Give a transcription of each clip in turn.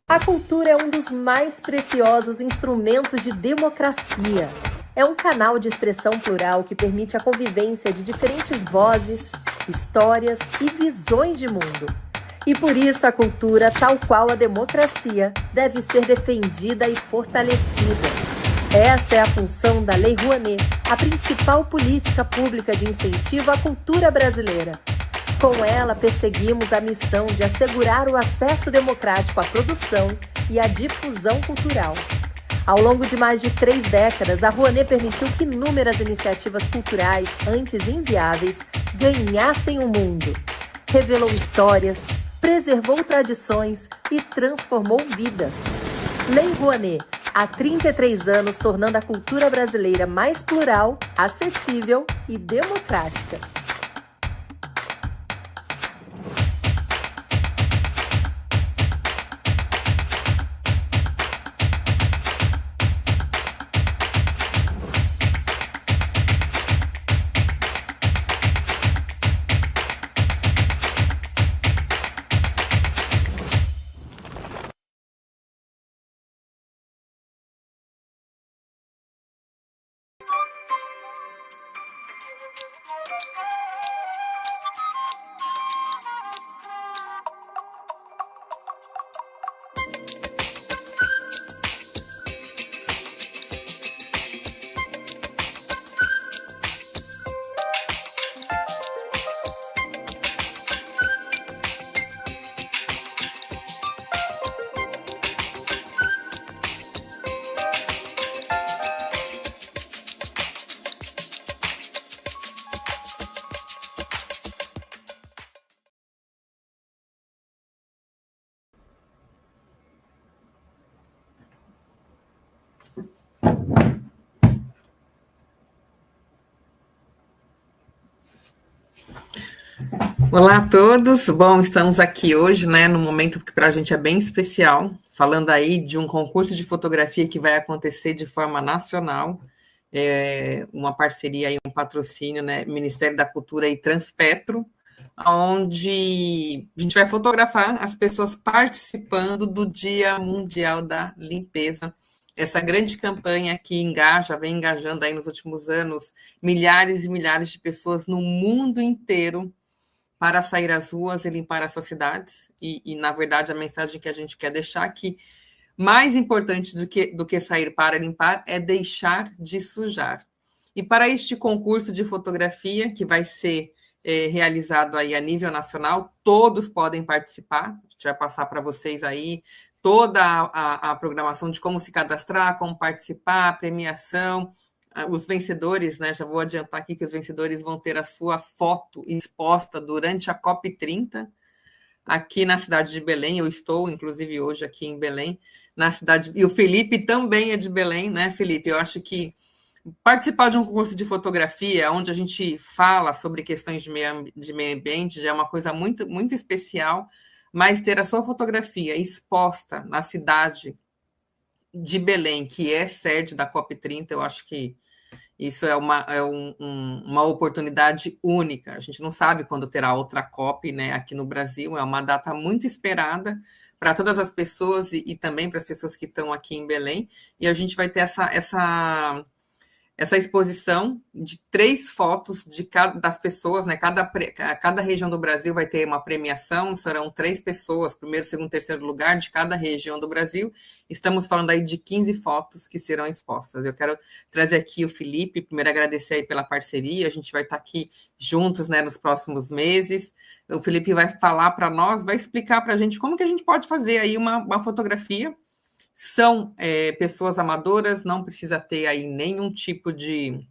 A cultura é um dos mais preciosos instrumentos de democracia. É um canal de expressão plural que permite a convivência de diferentes vozes, histórias e visões de mundo. E por isso a cultura, tal qual a democracia, deve ser defendida e fortalecida. Essa é a função da Lei Rouanet, a principal política pública de incentivo à cultura brasileira. Com ela, perseguimos a missão de assegurar o acesso democrático à produção e à difusão cultural. Ao longo de mais de 3 décadas, a Rouanet permitiu que inúmeras iniciativas culturais, antes inviáveis, ganhassem o mundo. Revelou histórias, preservou tradições e transformou vidas. Lei Rouanet, há 33 anos, tornando a cultura brasileira mais plural, acessível e democrática. Olá a todos, bom, estamos aqui hoje, né, num momento que para a gente é bem especial, falando aí de um concurso de fotografia que vai acontecer de forma nacional, uma parceria e um patrocínio, né, Ministério da Cultura e Transpetro, onde a gente vai fotografar as pessoas participando do Dia Mundial da Limpeza, essa grande campanha que vem engajando aí nos últimos anos milhares e milhares de pessoas no mundo inteiro, para sair às ruas e limpar as suas cidades. Na verdade, a mensagem que a gente quer deixar aqui, mais importante do que sair para limpar, é deixar de sujar. E para este concurso de fotografia, que vai ser realizado aí a nível nacional, todos podem participar. A gente vai passar para vocês aí toda a programação de como se cadastrar, como participar, a premiação, os vencedores, né? Já vou adiantar aqui que os vencedores vão ter a sua foto exposta durante a COP30, aqui na cidade de Belém. Eu estou, inclusive, hoje aqui em Belém, na cidade. E o Felipe também é de Belém, né, Felipe? Eu acho que participar de um concurso de fotografia, onde a gente fala sobre questões de meio ambiente, já é uma coisa muito, muito especial, mas ter a sua fotografia exposta na cidade de Belém, que é sede da COP30, eu acho que isso é uma oportunidade única. A gente não sabe quando terá outra COP, né, aqui no Brasil. É uma data muito esperada para todas as pessoas e também para as pessoas que estão aqui em Belém. E a gente vai ter essa exposição de 3 fotos das pessoas, né? Cada região do Brasil vai ter uma premiação, serão 3 pessoas, primeiro, segundo, terceiro lugar de cada região do Brasil. Estamos falando aí de 15 fotos que serão expostas. Eu quero trazer aqui o Felipe, primeiro agradecer aí pela parceria, a gente vai estar aqui juntos, né, nos próximos meses. O Felipe vai falar para nós, vai explicar para a gente como que a gente pode fazer aí uma fotografia. São pessoas amadoras, não precisa ter aí nenhum tipo de...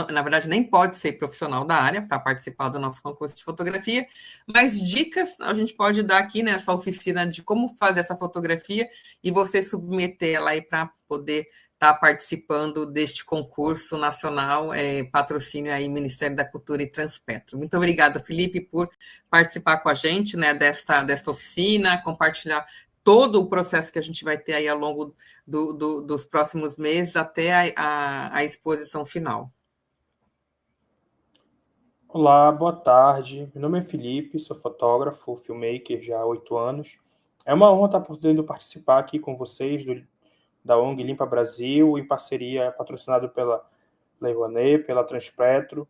na verdade, nem pode ser profissional da área para participar do nosso concurso de fotografia, mas dicas a gente pode dar aqui nessa oficina de como fazer essa fotografia e você submeter ela aí para poder estar participando deste concurso nacional, patrocínio aí Ministério da Cultura e Transpetro. Muito obrigada, Felipe, por participar com a gente, né, desta oficina, compartilhar todo o processo que a gente vai ter aí ao longo dos próximos meses até a exposição final. Olá, boa tarde. Meu nome é Felipe, sou fotógrafo, filmmaker já há 8 anos. É uma honra estar podendo participar aqui com vocês da ONG Limpa Brasil, em parceria, patrocinado pela Lei Rouanet, pela Transpetro,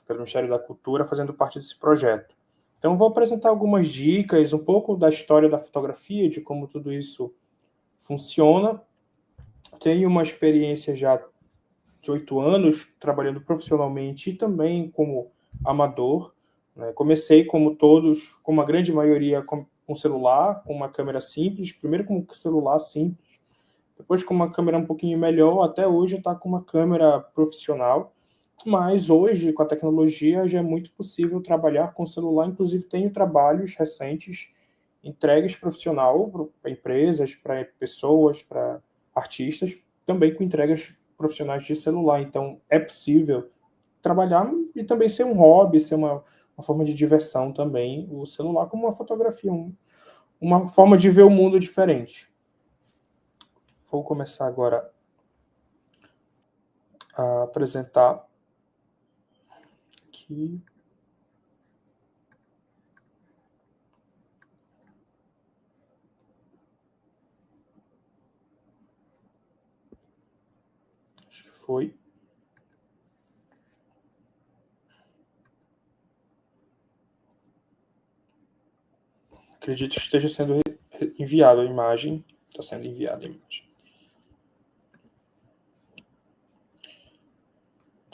pelo Ministério da Cultura, fazendo parte desse projeto. Então, vou apresentar algumas dicas, um pouco da história da fotografia, de como tudo isso funciona. Tenho uma experiência já de 8 anos trabalhando profissionalmente e também como amador. Né? Comecei, como todos, como a grande maioria, com um celular, com uma câmera simples, primeiro com um celular simples, depois com uma câmera um pouquinho melhor, até hoje está com uma câmera profissional, mas hoje, com a tecnologia, já é muito possível trabalhar com celular, inclusive tenho trabalhos recentes, entregues profissional para empresas, para pessoas, para artistas, também com entregas profissionais de celular, então é possível trabalhar e também ser um hobby, ser uma forma de diversão também, o celular como uma fotografia, uma forma de ver o mundo diferente. Vou começar agora a apresentar aqui. Acho que foi. Acredito que esteja sendo enviada a imagem. Está sendo enviada a imagem.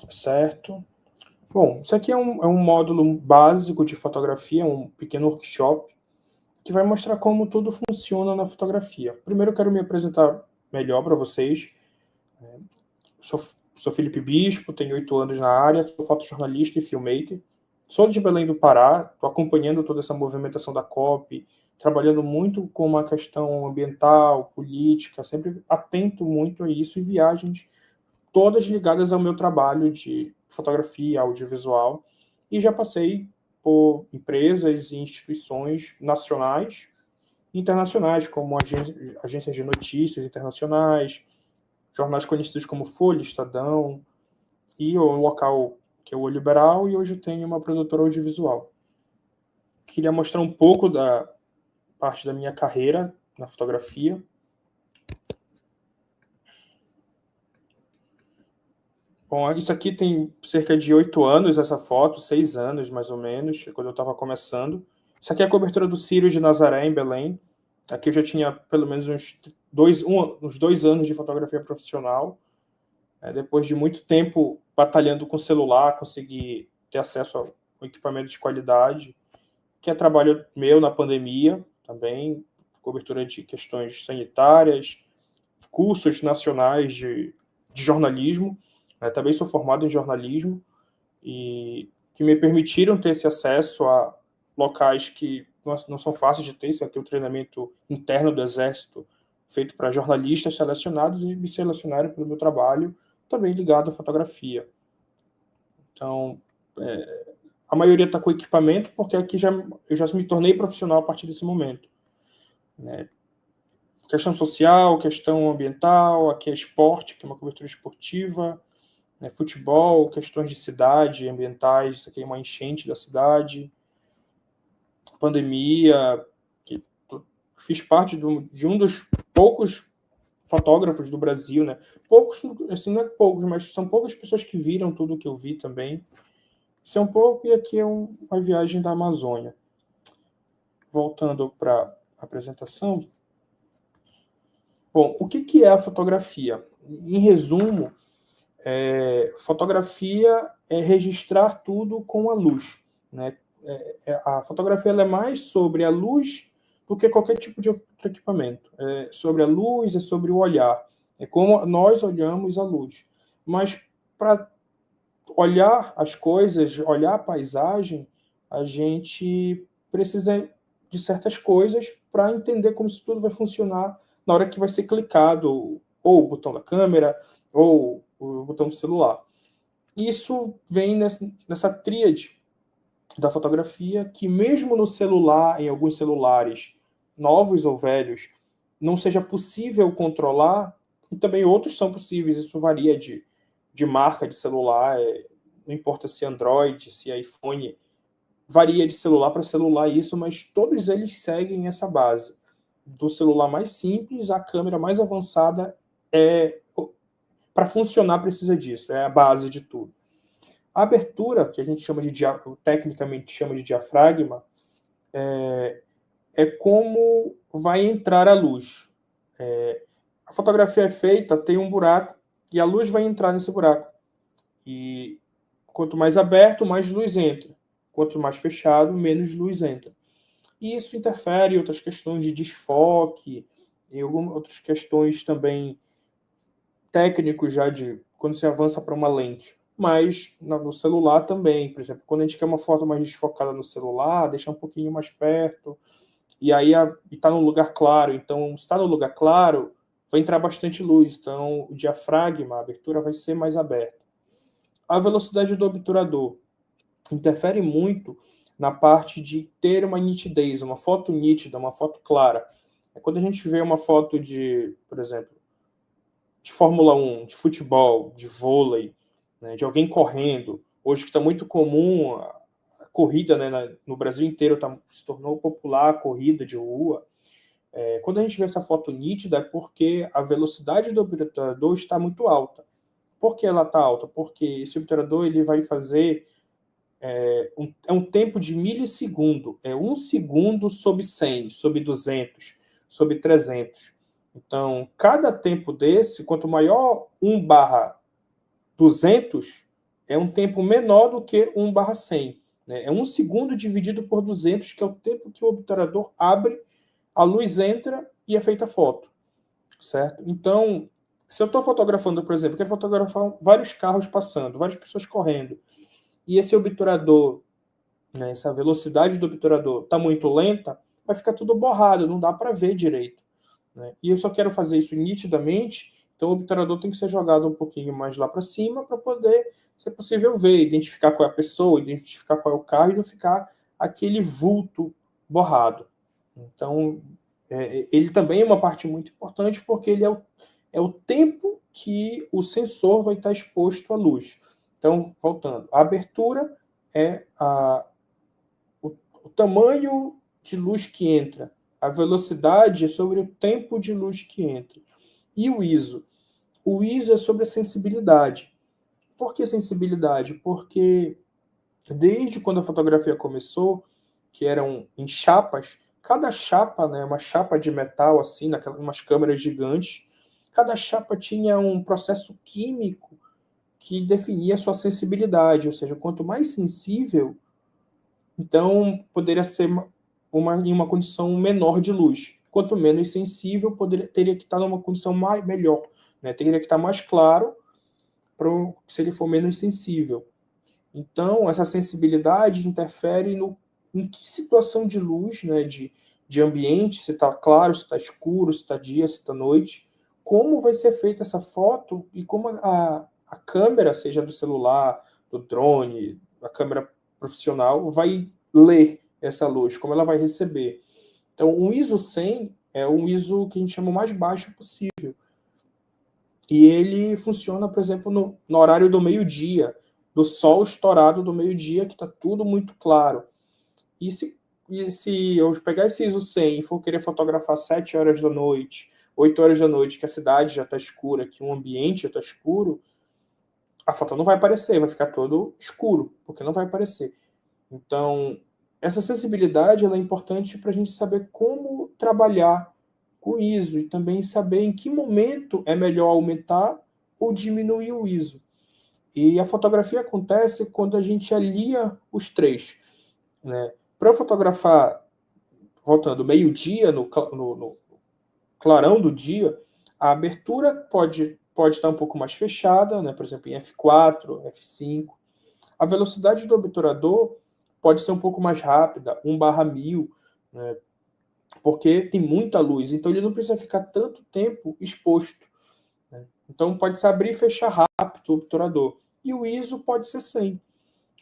Certo. Bom, isso aqui é um módulo básico de fotografia, um pequeno workshop, que vai mostrar como tudo funciona na fotografia. Primeiro eu quero me apresentar melhor para vocês. Sou Felipe Bispo, tenho 8 anos na área, sou fotojornalista e filmmaker. Sou de Belém do Pará, estou acompanhando toda essa movimentação da COP, trabalhando muito com uma questão ambiental, política, sempre atento muito a isso, e viagens todas ligadas ao meu trabalho de fotografia, audiovisual, e já passei por empresas e instituições nacionais e internacionais, como agências de notícias internacionais, jornais conhecidos como Folha, Estadão, e o local que é o Olho Liberal, e hoje eu tenho uma produtora audiovisual. Queria mostrar um pouco da parte da minha carreira na fotografia. Bom, isso aqui tem cerca de 8 anos, essa foto, 6 anos mais ou menos, quando eu estava começando. Isso aqui é a cobertura do Círio de Nazaré, em Belém. Aqui eu já tinha pelo menos uns 2 anos de fotografia profissional. Depois de muito tempo batalhando com celular, consegui ter acesso ao equipamento de qualidade, que é trabalho meu na pandemia também, cobertura de questões sanitárias, cursos nacionais de jornalismo. Também sou formado em jornalismo e que me permitiram ter esse acesso a locais que não são fáceis de ter. Isso aqui é o treinamento interno do Exército, feito para jornalistas selecionados, e me selecionaram pelo meu trabalho, também ligado à fotografia. Então, a maioria está com equipamento, porque aqui eu já me tornei profissional a partir desse momento. Questão social, questão ambiental, aqui é esporte, que é uma cobertura esportiva, futebol, questões de cidade, ambientais, isso aqui é uma enchente da cidade, pandemia, que fiz parte de um dos poucos fotógrafos do Brasil, né? Poucos, assim, não é poucos, mas são poucas pessoas que viram tudo que eu vi também. Isso é um pouco, e aqui é uma viagem da Amazônia. Voltando para a apresentação. Bom, o que é a fotografia? Em resumo, fotografia é registrar tudo com a luz, né? A fotografia ela é mais sobre a luz do que qualquer tipo de outro equipamento. É sobre a luz, é sobre o olhar. É como nós olhamos a luz. Mas para olhar as coisas, olhar a paisagem, a gente precisa de certas coisas para entender como isso tudo vai funcionar na hora que vai ser clicado ou o botão da câmera ou o botão do celular. Isso vem nessa tríade da fotografia, que mesmo no celular, em alguns celulares novos ou velhos, não seja possível controlar, e também outros são possíveis. Isso varia de marca de celular, não importa se é Android, se é iPhone, varia de celular para celular isso, mas todos eles seguem essa base. do celular mais simples à câmera mais avançada, para funcionar precisa disso, é a base de tudo. A abertura, que a gente chama tecnicamente chama de diafragma, é como vai entrar a luz. A fotografia é feita, tem um buraco, e a luz vai entrar nesse buraco. E quanto mais aberto, mais luz entra. Quanto mais fechado, menos luz entra. E isso interfere em outras questões de desfoque, e algumas outras questões também técnicos já de quando se avança para uma lente. Mas no celular também, por exemplo, quando a gente quer uma foto mais desfocada no celular, deixar um pouquinho mais perto, e aí está num lugar claro. Então, se está no lugar claro, vai entrar bastante luz. Então, o diafragma, a abertura vai ser mais aberta. A velocidade do obturador interfere muito na parte de ter uma nitidez, uma foto nítida, uma foto clara. Quando a gente vê uma foto de, por exemplo, de Fórmula 1, de futebol, de vôlei, né, de alguém correndo, hoje que está muito comum a corrida, né, no Brasil inteiro se tornou popular a corrida de rua. Quando a gente vê essa foto nítida, é porque a velocidade do obturador está muito alta. Por que ela está alta? Porque esse obturador ele vai fazer um tempo de milissegundo, 1 segundo sobre 100, sobre 200, sobre 300. Então, cada tempo desse, quanto maior 1/200, é um tempo menor do que 1/100. Né? É 1 segundo dividido por 200, que é o tempo que o obturador abre, a luz entra e é feita a foto. Certo? Então, se eu estou fotografando, por exemplo, quero fotografar vários carros passando, várias pessoas correndo, e esse obturador, né, essa velocidade do obturador está muito lenta, vai ficar tudo borrado, não dá para ver direito. Né? E eu só quero fazer isso nitidamente, então o obturador tem que ser jogado um pouquinho mais lá para cima para poder ser possível ver, identificar qual é a pessoa, identificar qual é o carro e não ficar aquele vulto borrado. Então, ele também é uma parte muito importante porque ele é o tempo que o sensor vai estar exposto à luz. Então, voltando, a abertura é o tamanho de luz que entra, a velocidade é sobre o tempo de luz que entra. E o ISO? O ISO é sobre a sensibilidade. Por que sensibilidade? Porque desde quando a fotografia começou, que eram em chapas, cada chapa, né, uma chapa de metal, assim, umas câmeras gigantes, cada chapa tinha um processo químico que definia a sua sensibilidade, ou seja, quanto mais sensível, então poderia ser em uma condição menor de luz. Quanto menos sensível, teria que estar numa condição melhor, né? Teria que estar mais claro se ele for menos sensível. Então, essa sensibilidade interfere em que situação de luz, né, de ambiente, se está claro, se está escuro, se está dia, se está noite, como vai ser feita essa foto e como a câmera, seja do celular, do drone, a câmera profissional, vai ler essa luz, como ela vai receber. Então, o ISO 100 é um ISO que a gente chama o mais baixo possível. E ele funciona, por exemplo, no horário do meio-dia, do sol estourado do meio-dia, que está tudo muito claro. E se eu pegar esse ISO 100 e for querer fotografar 7 horas da noite, 8 horas da noite, que a cidade já está escura, que o ambiente já está escuro, a foto não vai aparecer, vai ficar todo escuro, porque não vai aparecer. Então, essa sensibilidade ela é importante para a gente saber como trabalhar com ISO e também saber em que momento é melhor aumentar ou diminuir o ISO. E a fotografia acontece quando a gente alia os três. Né? Para fotografar, voltando, meio-dia, no clarão do dia, a abertura pode estar um pouco mais fechada, né? Por exemplo, em F4, F5. A velocidade do obturador pode ser um pouco mais rápida, 1/1000, né? Porque tem muita luz, então ele não precisa ficar tanto tempo exposto. Né? Então pode se abrir e fechar rápido o obturador. E o ISO pode ser 100.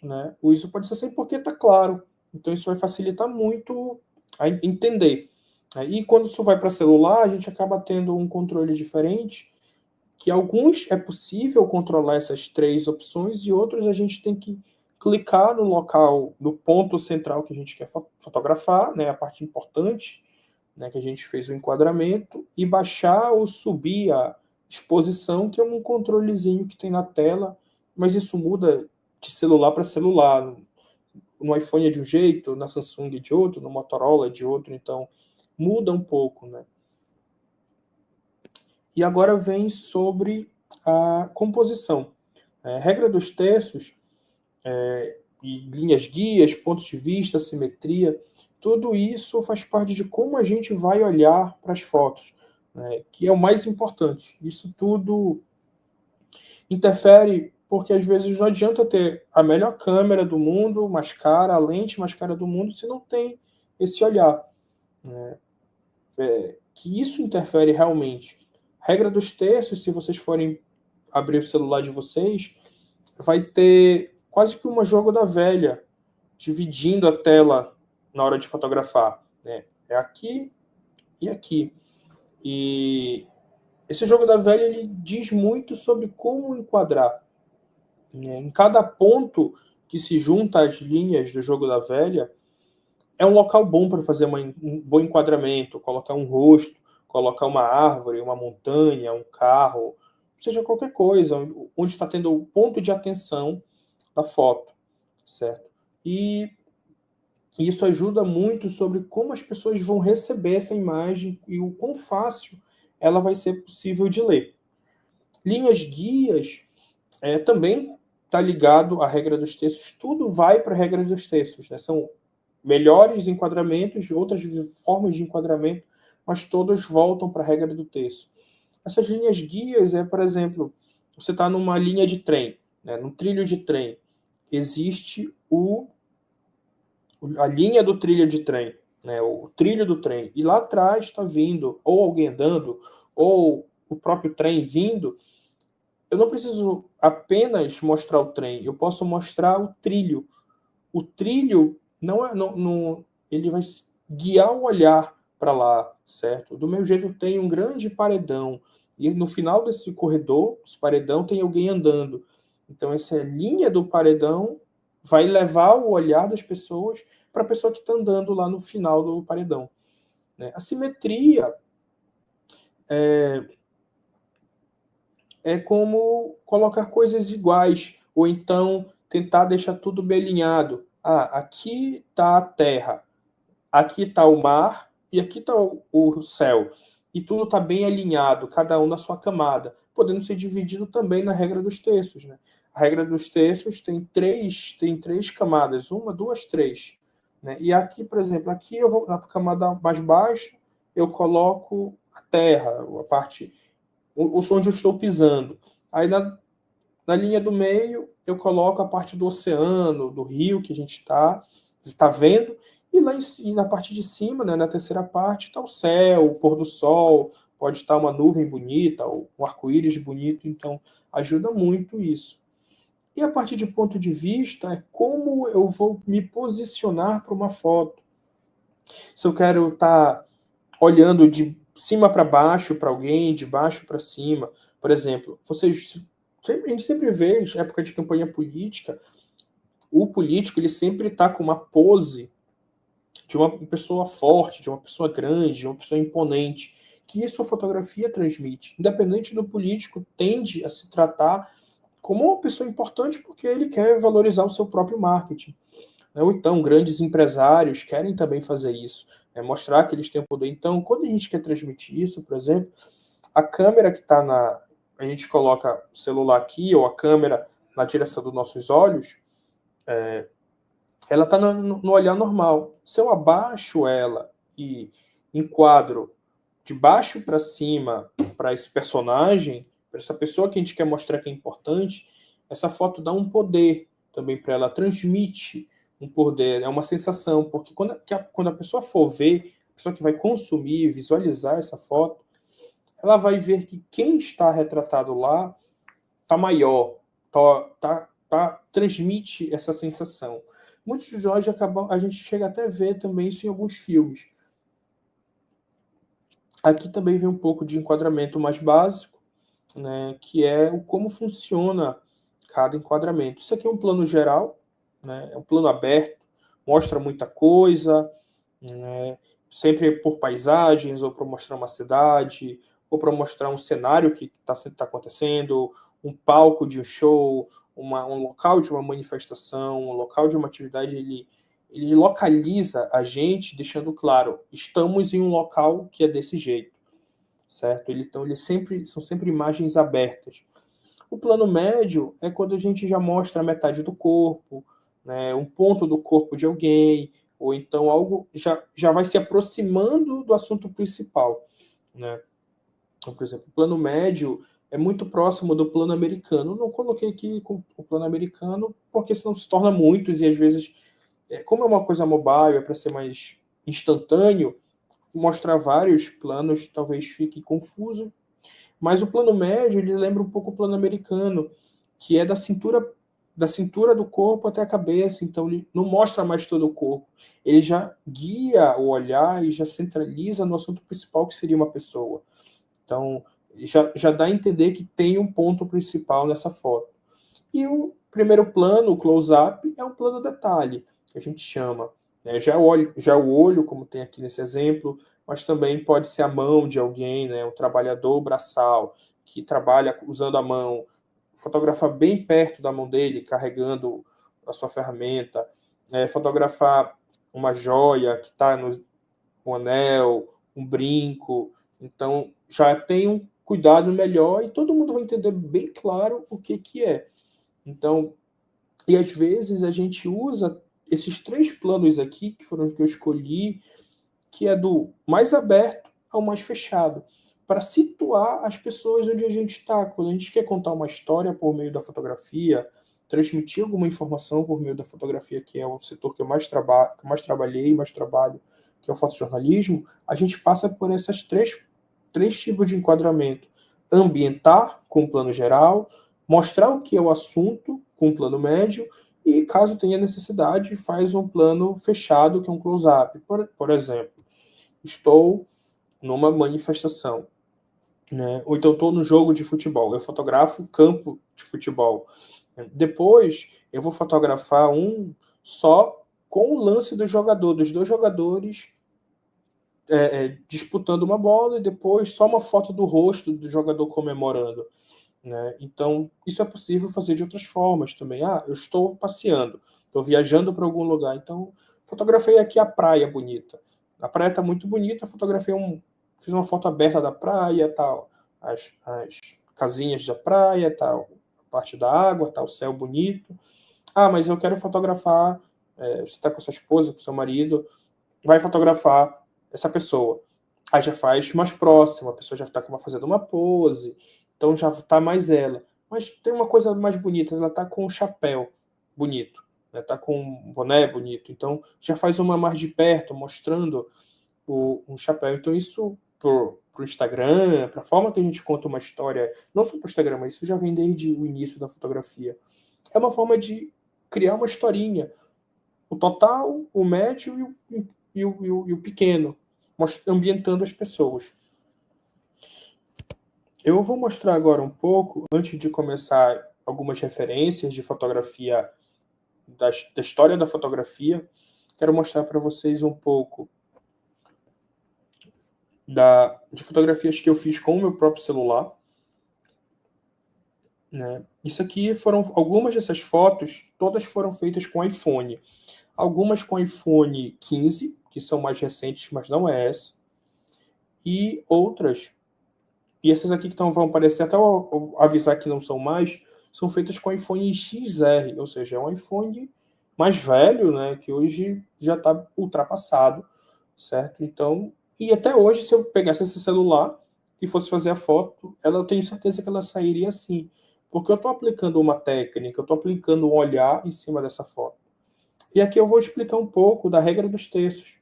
Né? O ISO pode ser 100 porque está claro. Então isso vai facilitar muito a entender. E quando isso vai para celular, a gente acaba tendo um controle diferente, que alguns é possível controlar essas 3 opções e outros a gente tem que clicar no local, no ponto central que a gente quer fotografar, né, a parte importante, né, que a gente fez o enquadramento, e baixar ou subir a exposição, que é um controlezinho que tem na tela, mas isso muda de celular para celular. No iPhone é de um jeito, na Samsung é de outro, no Motorola é de outro, então muda um pouco, né? E agora vem sobre a composição. Regra dos terços, e linhas guias, pontos de vista, simetria, tudo isso faz parte de como a gente vai olhar para as fotos, né, que é o mais importante. Isso tudo interfere, porque às vezes não adianta ter a melhor câmera do mundo, mais cara, a lente mais cara do mundo, se não tem esse olhar, né? Que isso interfere realmente. Regra dos terços, se vocês forem abrir o celular de vocês, vai ter quase que um jogo da velha, dividindo a tela na hora de fotografar, né? É aqui e aqui. E esse jogo da velha, ele diz muito sobre como enquadrar, né? Em cada ponto que se junta às linhas do jogo da velha, é um local bom para fazer um bom enquadramento, colocar um rosto, colocar uma árvore, uma montanha, um carro, seja qualquer coisa, onde está tendo o ponto de atenção da foto, certo? E isso ajuda muito sobre como as pessoas vão receber essa imagem e o quão fácil ela vai ser possível de ler. Linhas guias também está ligado à regra dos textos, tudo vai para a regra dos textos, né? São melhores enquadramentos, outras formas de enquadramento, mas todos voltam para a regra do texto. Essas linhas guias por exemplo, você está numa linha de trem, né, num trilho de trem, existe a linha do trilho de trem, né, o trilho do trem, e lá atrás está vindo ou alguém andando, ou o próprio trem vindo. Eu não preciso apenas mostrar o trem, eu posso mostrar o trilho. O trilho ele vai guiar o olhar para lá, certo? Do meu jeito, tem um grande paredão, e no final desse corredor, esse paredão, tem alguém andando. Então, essa linha do paredão vai levar o olhar das pessoas para a pessoa que está andando lá no final do paredão, né? A simetria é como colocar coisas iguais, ou então tentar deixar tudo bem alinhado. Aqui está a terra, aqui está o mar e aqui está o céu. E tudo está bem alinhado, cada um na sua camada, podendo ser dividido também na regra dos terços, né? A regra dos terços tem três camadas, 1, 2, 3. Né? E aqui, por exemplo, aqui eu vou na camada mais baixa, eu coloco a terra, a parte onde eu estou pisando. Aí na linha do meio, eu coloco a parte do oceano, do rio que a gente está vendo, e na parte de cima, né, na terceira parte, está o céu, o pôr do sol, pode estar uma nuvem bonita, ou um arco-íris bonito, então ajuda muito isso. E a partir de ponto de vista é como eu vou me posicionar para uma foto. Se eu quero estar olhando de cima para baixo para alguém, de baixo para cima, por exemplo, a gente sempre vê, em época de campanha política, o político ele sempre está com uma pose de uma pessoa forte, de uma pessoa grande, de uma pessoa imponente, que isso a fotografia transmite. Independente do político, tende a se tratar como uma pessoa importante porque ele quer valorizar o seu próprio marketing. Ou então, grandes empresários querem também fazer isso, mostrar que eles têm poder. Então, quando a gente quer transmitir isso, por exemplo, a câmera que está a gente coloca o celular aqui, ou a câmera na direção dos nossos olhos, ela está no olhar normal. Se eu abaixo ela e enquadro de baixo para cima para esse personagem, para essa pessoa que a gente quer mostrar que é importante, essa foto dá um poder também para ela, transmite um poder, é uma sensação, porque quando a pessoa for ver, a pessoa que vai consumir, visualizar essa foto, ela vai ver que quem está retratado lá está maior, transmite essa sensação. Muitos de nós a gente chega até a ver também isso em alguns filmes. Aqui também vem um pouco de enquadramento mais básico, né, que é como funciona cada enquadramento. Isso aqui é um plano geral, né, é um plano aberto, mostra muita coisa, né, sempre por paisagens, ou para mostrar uma cidade, ou para mostrar um cenário que tá acontecendo, um palco de um show, um local de uma manifestação, um local de uma atividade. Ele localiza a gente, deixando claro, estamos em um local que é desse jeito, certo? Então, são sempre imagens abertas. O plano médio é quando a gente já mostra a metade do corpo, né, um ponto do corpo de alguém, ou então algo já vai se aproximando do assunto principal, né? Então, por exemplo, o plano médio é muito próximo do plano americano. Eu não coloquei aqui com o plano americano porque senão se torna muitos e às vezes, como é uma coisa mobile, é para ser mais instantâneo, mostrar vários planos talvez fique confuso. Mas o plano médio, ele lembra um pouco o plano americano, que é da cintura do corpo até a cabeça, então ele não mostra mais todo o corpo. Ele já guia o olhar e já centraliza no assunto principal, que seria uma pessoa. Então, já dá a entender que tem um ponto principal nessa foto. E o primeiro plano, o close-up, é um plano detalhe, que a gente chama. Né? Já o olho, como tem aqui nesse exemplo, mas também pode ser a mão de alguém, né? Um trabalhador braçal, que trabalha usando a mão, fotografar bem perto da mão dele, carregando a sua ferramenta, fotografar uma joia que está no anel, um brinco. Então, já tem um cuidado melhor e todo mundo vai entender bem claro o que é. Então, e às vezes a gente usa esses 3 planos aqui, que foram os que eu escolhi, que é do mais aberto ao mais fechado, para situar as pessoas onde a gente está. Quando a gente quer contar uma história por meio da fotografia, transmitir alguma informação por meio da fotografia, que é o setor que eu mais trabalhei, mais trabalho, que é o fotojornalismo, a gente passa por essas três tipos de enquadramento. Ambientar, com o plano geral, mostrar o que é o assunto, com o plano médio, e caso tenha necessidade, faz um plano fechado, que é um close-up. Por exemplo, estou numa manifestação, né? Ou então estou no jogo de futebol, eu fotografo o campo de futebol. Depois, eu vou fotografar só com o lance dos dois jogadores disputando uma bola, e depois só uma foto do rosto do jogador comemorando. Né? Então, isso é possível fazer de outras formas também. Eu estou passeando, estou viajando para algum lugar, então fotografei aqui a praia bonita. A praia está muito bonita, fiz uma foto aberta da praia, tal, as casinhas da praia, tal, a parte da água, tal, o céu bonito. Mas eu quero fotografar, você está com sua esposa, com seu marido, vai fotografar essa pessoa. Aí já faz mais próximo, a pessoa já está fazendo uma pose, então já está mais ela. Mas tem uma coisa mais bonita, ela está com um chapéu bonito, está com um boné bonito, então já faz uma mais de perto, mostrando um chapéu. Então isso para o Instagram, para a forma que a gente conta uma história, não só para o Instagram, mas isso já vem desde o início da fotografia. É uma forma de criar uma historinha. O total, o médio e o pequeno, ambientando as pessoas. Eu vou mostrar agora um pouco, antes de começar, algumas referências de fotografia, da história da fotografia. Quero mostrar para vocês um pouco de fotografias que eu fiz com o meu próprio celular. Né? Isso aqui algumas dessas fotos, todas foram feitas com iPhone. Algumas com iPhone 15, que são mais recentes, mas não é essa. E outras, e essas aqui que vão aparecer, até eu avisar que não são mais, são feitas com iPhone XR, ou seja, é um iPhone mais velho, né, que hoje já está ultrapassado, certo? Então, e até hoje, se eu pegasse esse celular e fosse fazer a foto, eu tenho certeza que ela sairia assim, porque eu estou aplicando uma técnica, eu estou aplicando um olhar em cima dessa foto. E aqui eu vou explicar um pouco da regra dos terços,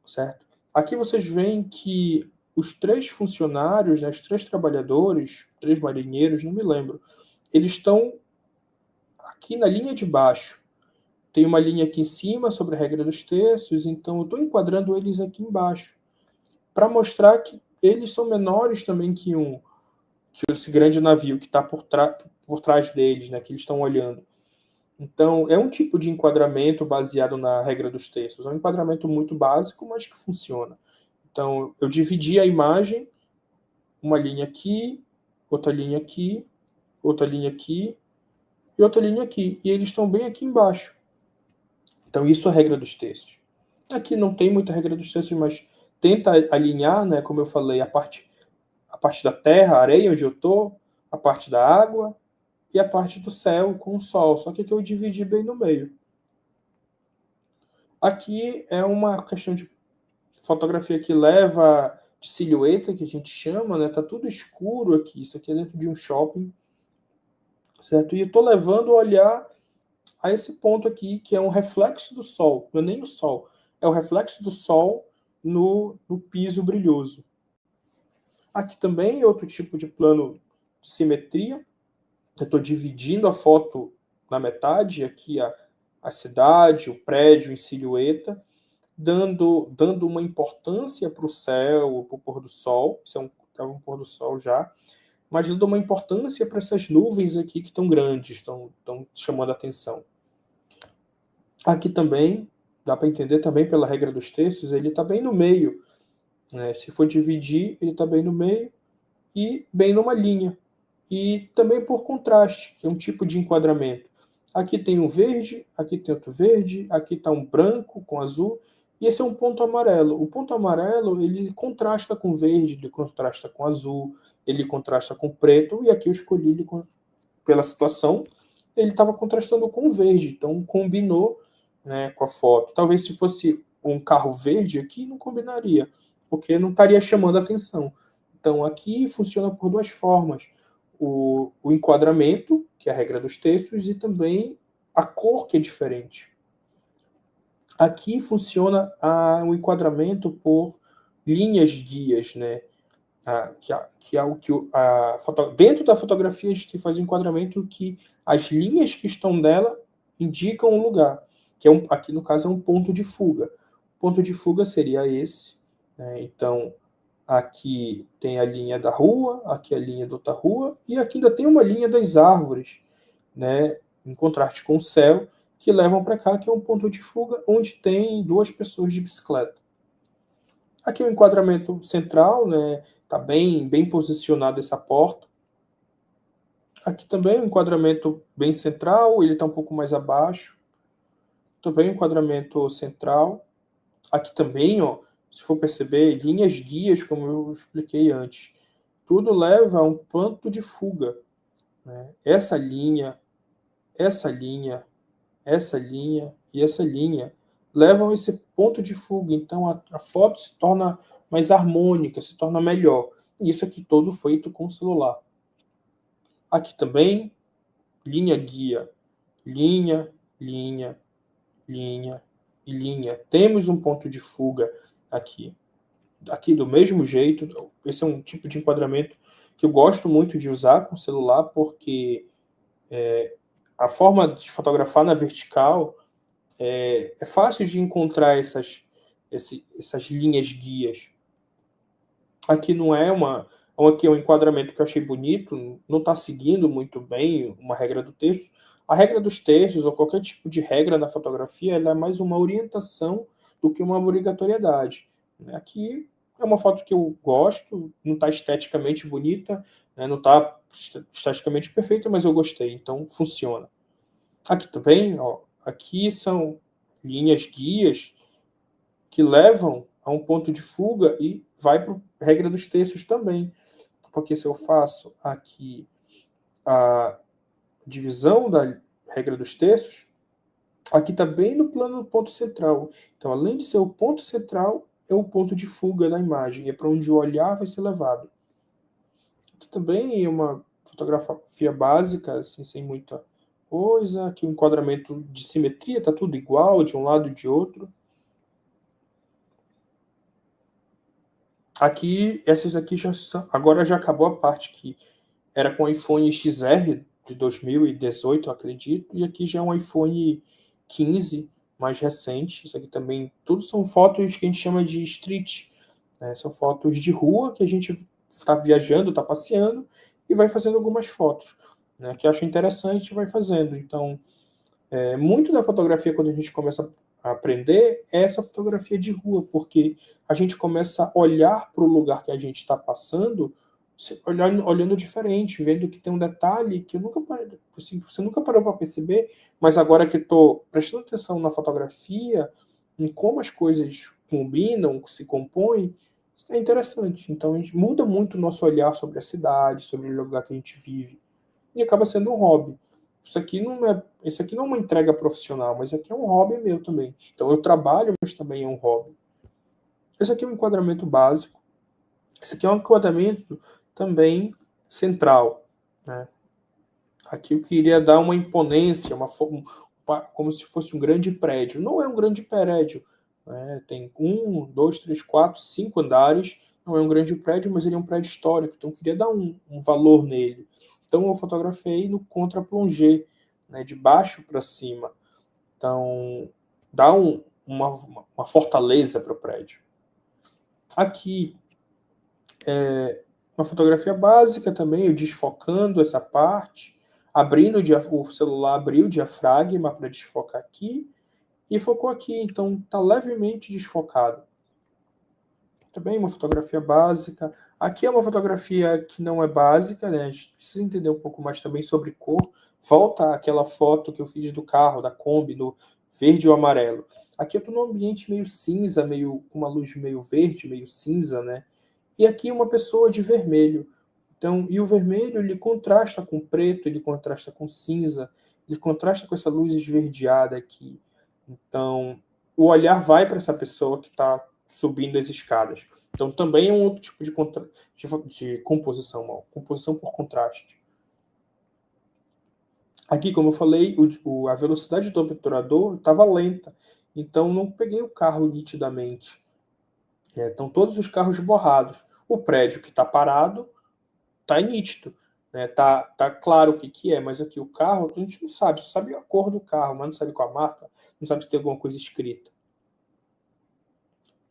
certo? Aqui vocês veem que os 3 funcionários, né, os 3 trabalhadores, 3 marinheiros, não me lembro, eles estão aqui na linha de baixo. Tem uma linha aqui em cima sobre a regra dos terços, então eu estou enquadrando eles aqui embaixo, para mostrar que eles são menores também que esse grande navio que está por trás deles, né, que eles estão olhando. Então, é um tipo de enquadramento baseado na regra dos terços. É um enquadramento muito básico, mas que funciona. Então, eu dividi a imagem, uma linha aqui, outra linha aqui, outra linha aqui e outra linha aqui. E eles estão bem aqui embaixo. Então, isso é a regra dos terços. Aqui não tem muita regra dos terços, mas tenta alinhar, né, como eu falei, a parte da terra, a areia onde eu estou, a parte da água e a parte do céu com o sol. Só que aqui eu dividi bem no meio. Aqui é uma questão de fotografia que leva de silhueta, que a gente chama, né? Tá tudo escuro aqui. Isso aqui é dentro de um shopping, certo? E eu tô levando a olhar a esse ponto aqui, que é um reflexo do sol. Não é nem o sol, é o reflexo do sol no piso brilhoso. Aqui também é outro tipo de plano de simetria. Eu estou dividindo a foto na metade, aqui a cidade, o prédio em silhueta, dando uma importância para o céu, para o pôr do sol. Isso é um pôr do sol já, mas dando uma importância para essas nuvens aqui que estão grandes, estão chamando a atenção. Aqui também, dá para entender também pela regra dos terços, ele está bem no meio. Né? Se for dividir, ele está bem no meio e bem numa linha. E também por contraste, que é um tipo de enquadramento. Aqui tem um verde, aqui tem outro verde, aqui está um branco com azul, e esse é um ponto amarelo. O ponto amarelo, ele contrasta com verde, ele contrasta com azul, ele contrasta com preto, e aqui eu escolhi ele pela situação, ele estava contrastando com o verde, então combinou, né, com a foto. Talvez se fosse um carro verde aqui, não combinaria, porque não estaria chamando a atenção. Então aqui funciona por duas formas. O enquadramento, que é a regra dos terços, e também a cor, que é diferente. Aqui funciona o enquadramento por linhas guias, né? Dentro da fotografia a gente faz um enquadramento que as linhas que estão nela indicam um lugar, que aqui no caso é um ponto de fuga. O ponto de fuga seria esse, né? Então, aqui tem a linha da rua, aqui a linha da outra rua, e aqui ainda tem uma linha das árvores, né, em contraste com o céu, que levam para cá, que é um ponto de fuga, onde tem duas pessoas de bicicleta. Aqui o enquadramento central, né, está bem posicionado essa porta. Aqui também o enquadramento bem central, ele está um pouco mais abaixo. Também o enquadramento central. Aqui também, ó, se for perceber, linhas guias, como eu expliquei antes. Tudo leva a um ponto de fuga. Né? Essa linha, essa linha, essa linha e essa linha levam a esse ponto de fuga. Então a foto se torna mais harmônica, se torna melhor. E isso aqui todo feito com o celular. Aqui também, linha guia, linha, linha, linha e linha. Temos um ponto de fuga aqui. Aqui do mesmo jeito, esse é um tipo de enquadramento que eu gosto muito de usar com o celular, porque a forma de fotografar na vertical é fácil de encontrar essas linhas guias. Aqui não é aqui é um enquadramento que eu achei bonito, não está seguindo muito bem uma regra do texto. A regra dos terços, ou qualquer tipo de regra na fotografia, ela é mais uma orientação do que uma obrigatoriedade. Aqui é uma foto que eu gosto, não está esteticamente bonita, né, não está esteticamente perfeita, mas eu gostei, então funciona. Aqui também, ó, aqui são linhas guias que levam a um ponto de fuga e vai para a regra dos terços também. Porque se eu faço aqui a divisão da regra dos terços, aqui está bem no plano do ponto central. Então, além de ser o ponto central, é o ponto de fuga da imagem. É para onde o olhar vai ser levado. Aqui também é uma fotografia básica, assim, sem muita coisa. Aqui o enquadramento de simetria, está tudo igual, de um lado e de outro. Aqui, essas aqui agora já acabou a parte que era com o iPhone XR de 2018, eu acredito, e aqui já é um iPhone 15 mais recente. Isso aqui também, tudo são fotos que a gente chama de street, né? São fotos de rua que a gente está viajando, está passeando e vai fazendo algumas fotos, né, que eu acho interessante e vai fazendo. Então, Muito da fotografia, quando a gente começa a aprender, é essa fotografia de rua, porque a gente começa a olhar para o lugar que a gente está passando, olhando diferente, vendo que tem um detalhe que eu nunca parei, assim, você nunca parou para perceber, mas agora que estou prestando atenção na fotografia, em como as coisas combinam, se compõem, é interessante. Então a gente muda muito o nosso olhar sobre a cidade, sobre o lugar que a gente vive, e acaba sendo um hobby. Isso aqui não é uma entrega profissional, mas aqui é um hobby meu também. Então eu trabalho, mas também é um hobby. Esse aqui é um enquadramento básico. Esse aqui é um enquadramento também central, né? Aqui eu queria dar uma imponência, como se fosse um grande prédio. Não é um grande prédio, né? Tem 1, 2, 3, 4, 5 andares. Não é um grande prédio, mas ele é um prédio histórico. Então eu queria dar um valor nele. Então eu fotografei no contra-plongé, né, de baixo para cima. Então dá uma fortaleza para o prédio. Aqui uma fotografia básica também, eu desfocando essa parte, o celular abriu o diafragma para desfocar aqui e focou aqui, então está levemente desfocado. Também uma fotografia básica. Aqui é uma fotografia que não é básica, né? A gente precisa entender um pouco mais também sobre cor. Volta àquela foto que eu fiz do carro, da Kombi, no verde ou amarelo. Aqui eu estou num ambiente meio cinza, com uma luz meio verde, meio cinza, né? E aqui uma pessoa de vermelho. Então, e o vermelho ele contrasta com preto, ele contrasta com cinza, ele contrasta com essa luz esverdeada aqui. Então, o olhar vai para essa pessoa que está subindo as escadas. Então, também é um outro tipo de composição, composição por contraste. Aqui, como eu falei, a velocidade do obturador estava lenta, então não peguei o carro nitidamente. Estão todos os carros borrados. O prédio que está parado está nítido, né? Tá claro o que é, mas aqui o carro a gente não sabe, só sabe a cor do carro, mas não sabe qual a marca, não sabe se tem alguma coisa escrita.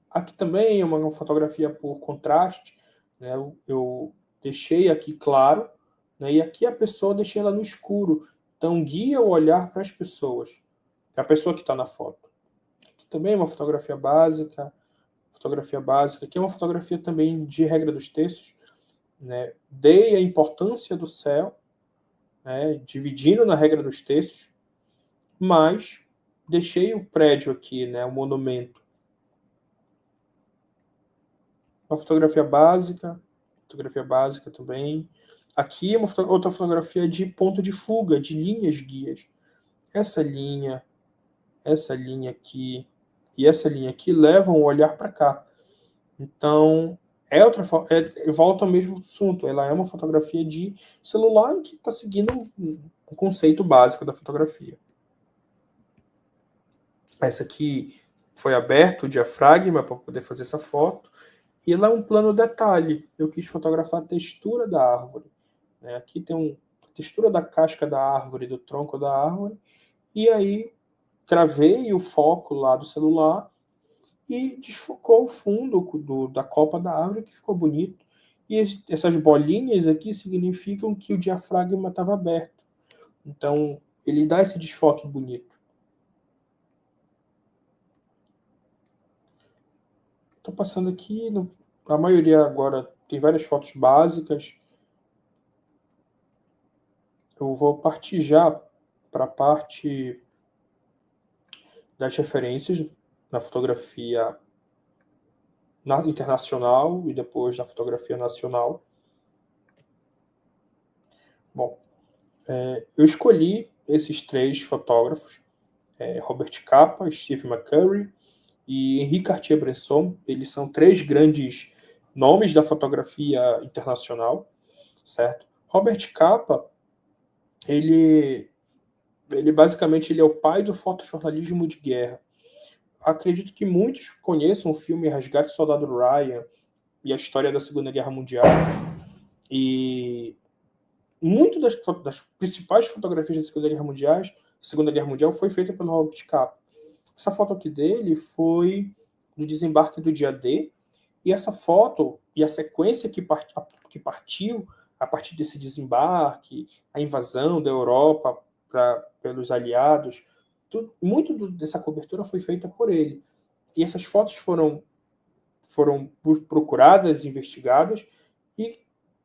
Aqui também é uma fotografia por contraste, né? Eu deixei aqui claro, né? E aqui a pessoa eu deixei ela no escuro, então guia o olhar para as pessoas, que é a pessoa que está na foto. Aqui também é uma fotografia básica, aqui é uma fotografia também de regra dos textos, né? Dei a importância do céu, né? Dividindo na regra dos textos, mas deixei o prédio aqui, né? O monumento. Uma fotografia básica também. Aqui é outra fotografia de ponto de fuga, de linhas guias. Essa linha aqui e essa linha aqui levam o olhar para cá. Então, volta ao mesmo assunto. Ela é uma fotografia de celular que está seguindo o conceito básico da fotografia. Essa aqui foi aberto o diafragma para poder fazer essa foto. E ela é um plano detalhe. Eu quis fotografar a textura da árvore. Aqui tem a textura da casca da árvore, do tronco da árvore. E aí, cravei o foco lá do celular e desfocou o fundo da copa da árvore, que ficou bonito. E essas bolinhas aqui significam que o diafragma estava aberto. Então, ele dá esse desfoque bonito. Estou passando aqui, a maioria agora tem várias fotos básicas. Eu vou partir já para a parte das referências na fotografia internacional e depois na fotografia nacional. Bom, eu escolhi esses 3 fotógrafos, Robert Capa, Steve McCurry e Henri Cartier-Bresson. Eles são 3 grandes nomes da fotografia internacional, certo? Robert Capa, ele basicamente ele é o pai do fotojornalismo de guerra. Acredito que muitos conheçam o filme Resgate do Soldado Ryan e a história da Segunda Guerra Mundial. E muito das principais fotografias da Segunda Guerra Mundial foi feita pelo Robert Capa. Essa foto aqui dele foi do desembarque do dia D, e essa foto e a sequência que partiu a partir desse desembarque, a invasão da Europa pelos aliados, Dessa cobertura foi feita por ele. E essas fotos foram procuradas, investigadas, e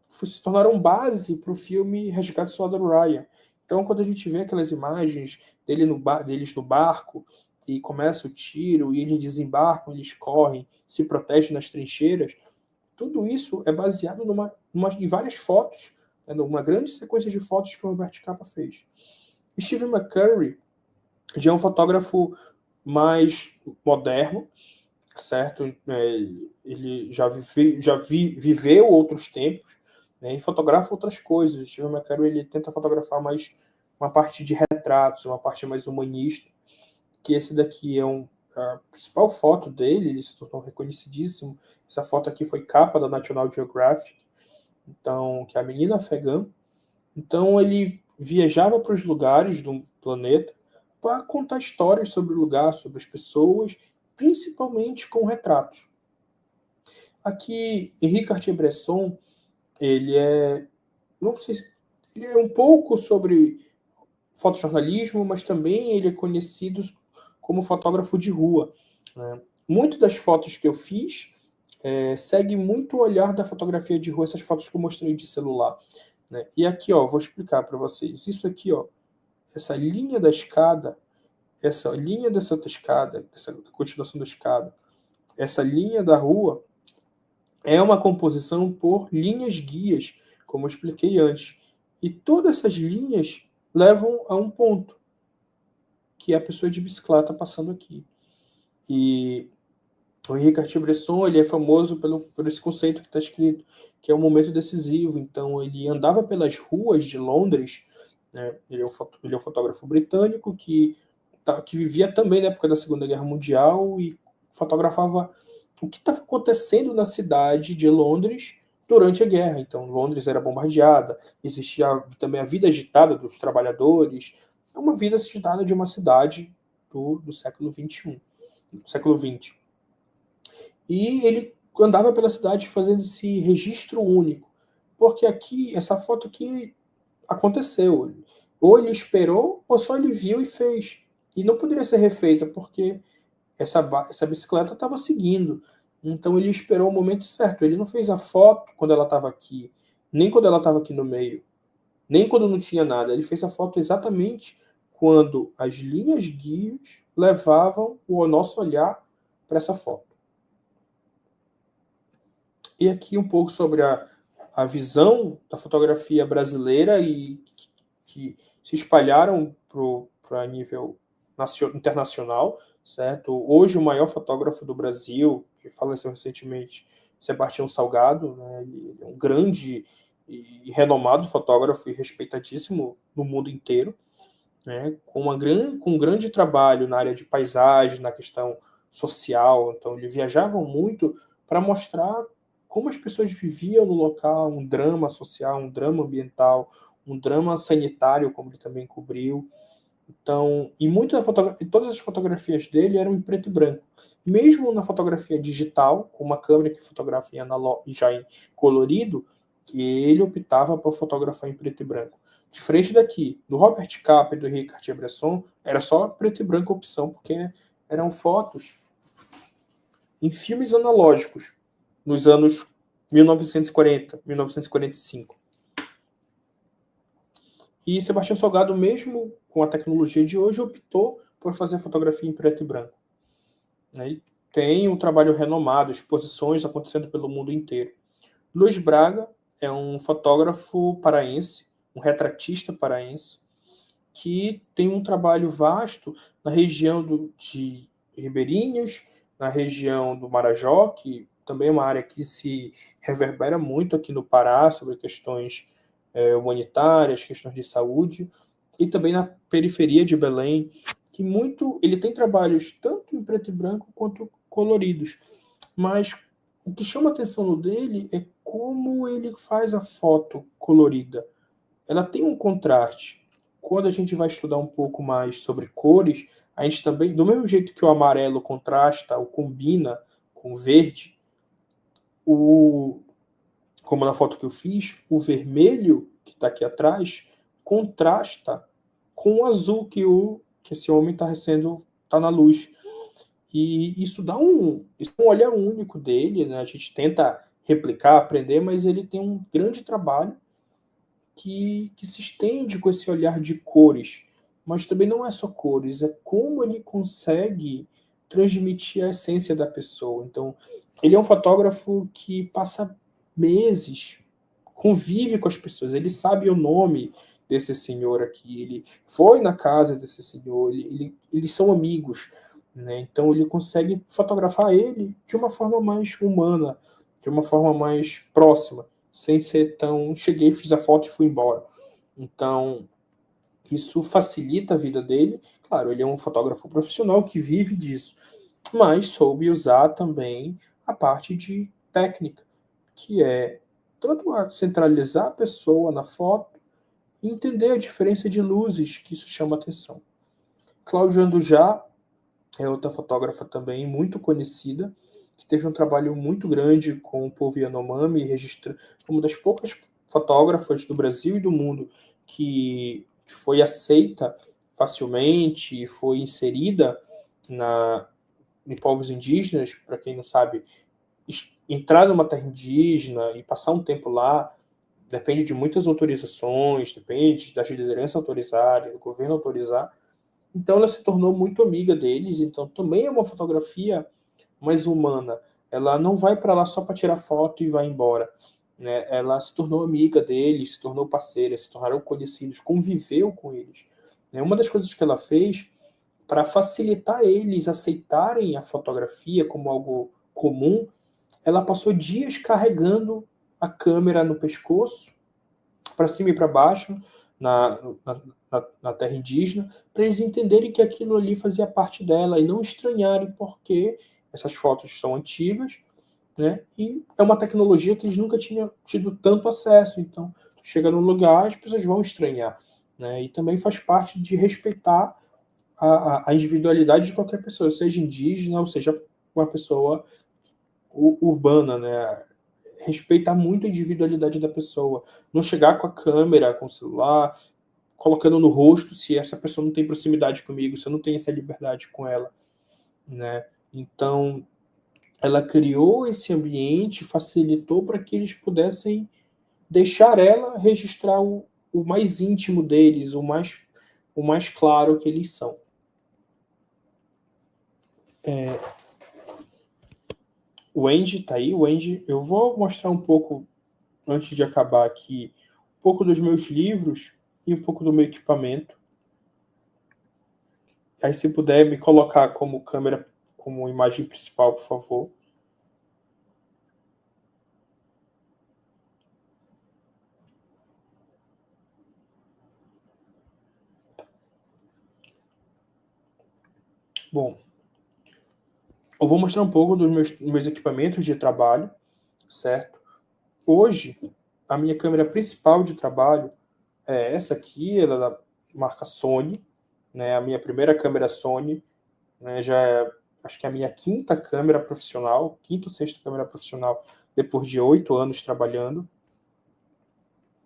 se tornaram base para o filme Resgate do Soldado Ryan. Então, quando a gente vê aquelas imagens deles no barco, e começa o tiro, e eles desembarcam, eles correm, se protegem nas trincheiras, tudo isso é baseado em várias fotos, numa grande sequência de fotos que o Robert Capa fez. Steve McCurry já é um fotógrafo mais moderno, certo? Ele viveu outros tempos, né, e fotografa outras coisas. Steve McCurry, ele tenta fotografar mais uma parte de retratos, uma parte mais humanista, que esse daqui é a principal foto dele, ele se tornou reconhecidíssimo. Essa foto aqui foi capa da National Geographic, então, que é a menina afegã. Então, ele viajava para os lugares do planeta para contar histórias sobre o lugar, sobre as pessoas, principalmente com retratos. Aqui, Henri Cartier-Bresson, ele é um pouco sobre fotojornalismo, mas também ele é conhecido como fotógrafo de rua, né? Muitas das fotos que eu fiz segue muito o olhar da fotografia de rua, essas fotos que eu mostrei de celular, né? E aqui, ó, vou explicar para vocês. Isso aqui, ó, essa linha da escada, essa linha dessa outra escada, essa continuação da escada, essa linha da rua, é uma composição por linhas guias, como eu expliquei antes. E todas essas linhas levam a um ponto, que é a pessoa de bicicleta passando aqui. E o Henri Cartier-Bresson, ele é famoso por esse conceito que está escrito, que é um momento decisivo. Então, ele andava pelas ruas de Londres, né? Ele é um fotógrafo britânico que vivia também na época da Segunda Guerra Mundial e fotografava o que estava acontecendo na cidade de Londres durante a guerra. Então, Londres era bombardeada, existia também a vida agitada dos trabalhadores, uma vida agitada de uma cidade do século XXI, do século XX. E ele andava pela cidade fazendo esse registro único, porque aqui, essa foto aqui aconteceu. Ou ele esperou, ou só ele viu e fez. E não poderia ser refeita, porque essa bicicleta estava seguindo. Então ele esperou o momento certo. Ele não fez a foto quando ela estava aqui, nem quando ela estava aqui no meio, nem quando não tinha nada. Ele fez a foto exatamente quando as linhas guias levavam o nosso olhar para essa foto. E aqui um pouco sobre a visão da fotografia brasileira e que se espalharam para nível internacional, certo? Hoje o maior fotógrafo do Brasil, que faleceu recentemente, Sebastião Salgado, né? Ele é um grande e renomado fotógrafo e respeitadíssimo no mundo inteiro, né? Com um grande trabalho na área de paisagem, na questão social. Então ele viajava muito para mostrar como as pessoas viviam no local, um drama social, um drama ambiental, um drama sanitário, como ele também cobriu. Então, e todas as fotografias dele eram em preto e branco. Mesmo na fotografia digital, com uma câmera que fotografa já em colorido, ele optava por fotografar em preto e branco. Diferente daqui, do Robert Capa e do Henri Cartier-Bresson, era só preto e branco a opção, porque eram fotos em filmes analógicos, nos anos 1940, 1945. E Sebastião Salgado, mesmo com a tecnologia de hoje, optou por fazer fotografia em preto e branco. Ele tem um trabalho renomado, exposições acontecendo pelo mundo inteiro. Luiz Braga é um fotógrafo paraense, um retratista paraense, que tem um trabalho vasto na região de Ribeirinhos, na região do Marajó, que também é uma área que se reverbera muito aqui no Pará sobre questões humanitárias, questões de saúde, e também na periferia de Belém, que ele tem trabalhos tanto em preto e branco quanto coloridos, mas o que chama a atenção dele é como ele faz a foto colorida. Ela tem um contraste. Quando a gente vai estudar um pouco mais sobre cores, a gente também, do mesmo jeito que o amarelo contrasta ou combina com o verde, como na foto que eu fiz, o vermelho que está aqui atrás contrasta com o azul que o que esse homem tá na luz. E isso dá um olhar único dele, né? A gente tenta replicar, aprender, mas ele tem um grande trabalho que se estende com esse olhar de cores. Mas também não é só cores, é como ele consegue transmitir a essência da pessoa. Então, ele é um fotógrafo que passa meses, convive com as pessoas, ele sabe o nome desse senhor aqui, ele foi na casa desse senhor, eles são amigos, né? Então ele consegue fotografar ele de uma forma mais humana, de uma forma mais próxima, sem ser tão cheguei, fiz a foto e fui embora. Então isso facilita a vida dele. Claro, ele é um fotógrafo profissional que vive disso, mas soube usar também a parte de técnica, que é tanto a centralizar a pessoa na foto e entender a diferença de luzes, que isso chama atenção. Cláudia Andujá é outra fotógrafa também muito conhecida, que teve um trabalho muito grande com o povo Yanomami, registrando uma das poucas fotógrafas do Brasil e do mundo que foi aceita facilmente, foi inserida em povos indígenas. Para quem não sabe, entrar numa terra indígena e passar um tempo lá depende de muitas autorizações, depende da liderança autorizar, do governo autorizar. Então ela se tornou muito amiga deles, então também é uma fotografia mais humana. Ela não vai para lá só para tirar foto e vai embora, né? Ela se tornou amiga deles, se tornou parceira, se tornaram conhecidos, conviveu com eles. Uma das coisas que ela fez para facilitar eles aceitarem a fotografia como algo comum, ela passou dias carregando a câmera no pescoço, para cima e para baixo, na terra indígena, para eles entenderem que aquilo ali fazia parte dela e não estranharem porque essas fotos são antigas, né? E é uma tecnologia que eles nunca tinham tido tanto acesso. Então, chega num lugar, as pessoas vão estranhar, né? E também faz parte de respeitar a individualidade de qualquer pessoa, seja indígena ou seja uma pessoa urbana, né? Respeitar muito a individualidade da pessoa. Não chegar com a câmera, com o celular, colocando no rosto se essa pessoa não tem proximidade comigo, se eu não tenho essa liberdade com ela, né? Então, ela criou esse ambiente, facilitou para que eles pudessem deixar ela registrar o mais íntimo deles, o mais claro que eles são. O Andy tá aí. O Andy, eu vou mostrar um pouco, antes de acabar aqui, um pouco dos meus livros e um pouco do meu equipamento. Aí, se puder me colocar como câmera, como imagem principal, por favor. Bom, eu vou mostrar um pouco dos meus equipamentos de trabalho, certo? Hoje, a minha câmera principal de trabalho é essa aqui, ela é da marca Sony, né? A minha primeira câmera Sony, né? Já é, acho que é a minha quinta câmera profissional, quinta ou sexta câmera profissional, depois de 8 anos trabalhando.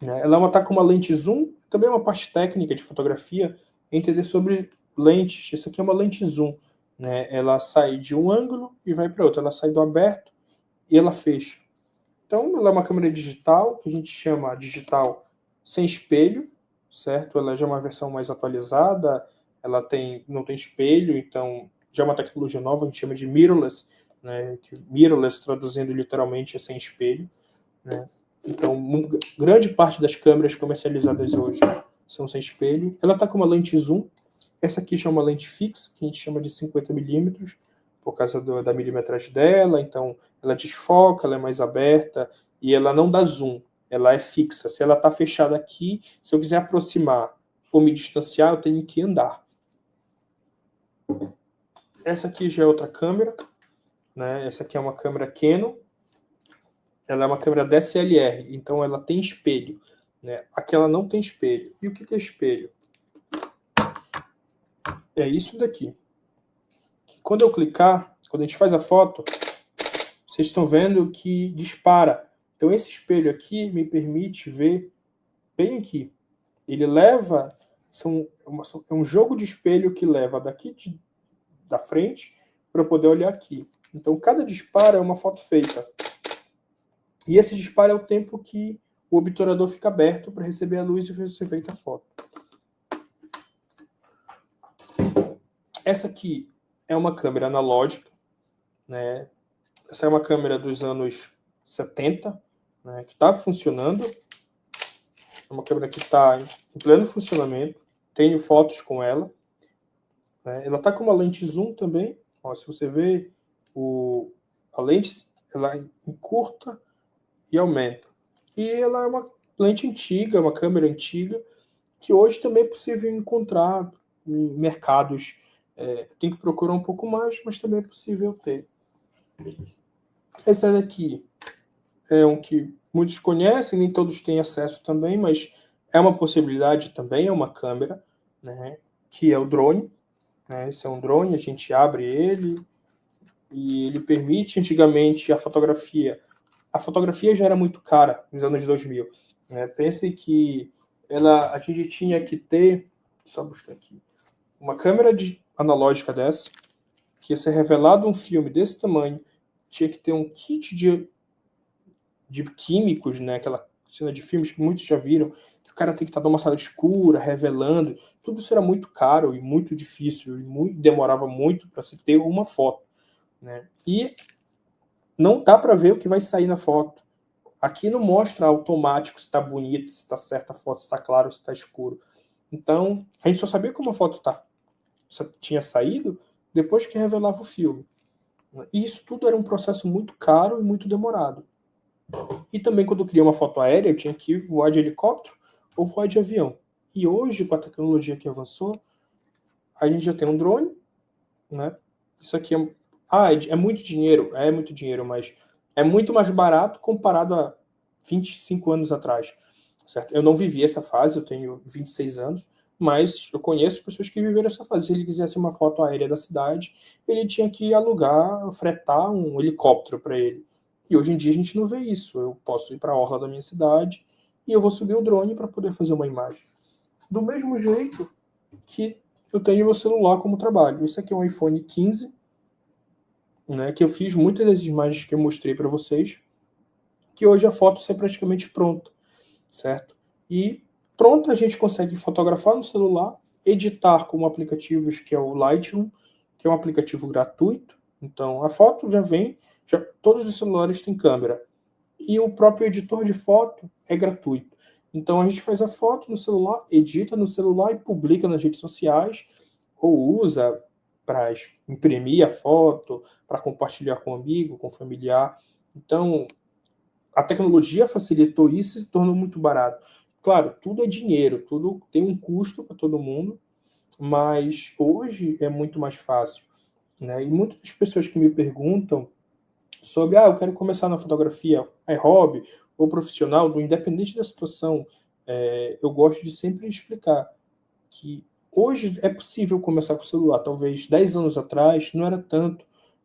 Né? Ela está com uma lente zoom, também é uma parte técnica de fotografia, entender sobre lentes. Essa aqui é uma lente zoom, né? Ela sai de um ângulo e vai para outro. Ela sai do aberto e ela fecha. Então, ela é uma câmera digital, que a gente chama digital sem espelho, certo? Ela já é uma versão mais atualizada, ela não tem espelho, então já é uma tecnologia nova, a gente chama de mirrorless, né? Que mirrorless, traduzindo literalmente, é sem espelho, né? Então, grande parte das câmeras comercializadas hoje são sem espelho. Ela está com uma lente zoom. Essa aqui chama lente fixa, que a gente chama de 50mm, por causa da milimetragem dela. Então, ela desfoca, ela é mais aberta e ela não dá zoom. Ela é fixa. Se ela está fechada aqui, se eu quiser aproximar ou me distanciar, eu tenho que andar. Essa aqui já é outra câmera, né? Essa aqui é uma câmera Canon. Ela é uma câmera DSLR, então ela tem espelho, né? Aqui ela não tem espelho. E o que é espelho? É isso daqui. Quando eu clicar, quando a gente faz a foto, vocês estão vendo que dispara. Então esse espelho aqui me permite ver bem aqui. Ele leva é um jogo de espelho que leva daqui da frente para eu poder olhar aqui. Então, cada disparo é uma foto feita. E esse disparo é o tempo que o obturador fica aberto para receber a luz e ser feita a foto. Essa aqui é uma câmera analógica, né? Essa é uma câmera dos anos 70, né, que está funcionando. É uma câmera que está em pleno funcionamento. Tenho fotos com ela. Né? Ela está com uma lente zoom também. Ó, se você vê, a lente ela encurta e aumenta. E ela é uma lente antiga, uma câmera antiga, que hoje também é possível encontrar em mercados. Tem que procurar um pouco mais, mas também é possível ter. Essa daqui é um que muitos conhecem, nem todos têm acesso também, mas é uma possibilidade também, é uma câmera, né, que é o drone. Né, esse é um drone, a gente abre ele e ele permite, antigamente, a fotografia. A fotografia já era muito cara nos anos 2000. Né? Pense que a gente tinha que ter, só buscar aqui, uma câmera analógica dessa, que ia ser revelado um filme desse tamanho, tinha que ter um kit de químicos, né? Aquela cena de filmes que muitos já viram, que o cara tem que estar numa sala escura, revelando. Tudo isso era muito caro e muito difícil, e demorava muito para se ter uma foto. Né? E não dá para ver o que vai sair na foto. Aqui não mostra automático se está bonito, se está certa a foto, se está claro, se está escuro. Então, a gente só sabia como a foto tinha saído depois que revelava o filme. E isso tudo era um processo muito caro e muito demorado. E também, quando eu queria uma foto aérea, eu tinha que voar de helicóptero ou voar de avião. E hoje, com a tecnologia que avançou, a gente já tem um drone, né? Isso aqui é muito dinheiro, mas é muito mais barato comparado a 25 anos atrás. Certo? Eu não vivi essa fase, eu tenho 26 anos, mas eu conheço pessoas que viveram essa fase. Se ele quisesse uma foto aérea da cidade, ele tinha que alugar, fretar um helicóptero para ele. E hoje em dia a gente não vê isso. Eu posso ir para a orla da minha cidade e eu vou subir o drone para poder fazer uma imagem. Do mesmo jeito que eu tenho meu celular como trabalho. Esse aqui é um iPhone 15, né, que eu fiz muitas das imagens que eu mostrei para vocês, que hoje a foto sai praticamente pronta, certo? E pronto, a gente consegue fotografar no celular, editar com aplicativos que é o Lightroom, que é um aplicativo gratuito. Então, a foto já vem, todos os celulares têm câmera. E o próprio editor de foto é gratuito. Então, a gente faz a foto no celular, edita no celular e publica nas redes sociais, ou usa para imprimir a foto, para compartilhar com um amigo, com um familiar. Então, a tecnologia facilitou isso e se tornou muito barato. Claro, tudo é dinheiro, tudo tem um custo para todo mundo, mas hoje é muito mais fácil. Né? E muitas pessoas que me perguntam sobre, eu quero começar na fotografia, é hobby ou profissional, independente da situação, eu gosto de sempre explicar que hoje é possível começar com o celular. Talvez 10 anos atrás não era tanto,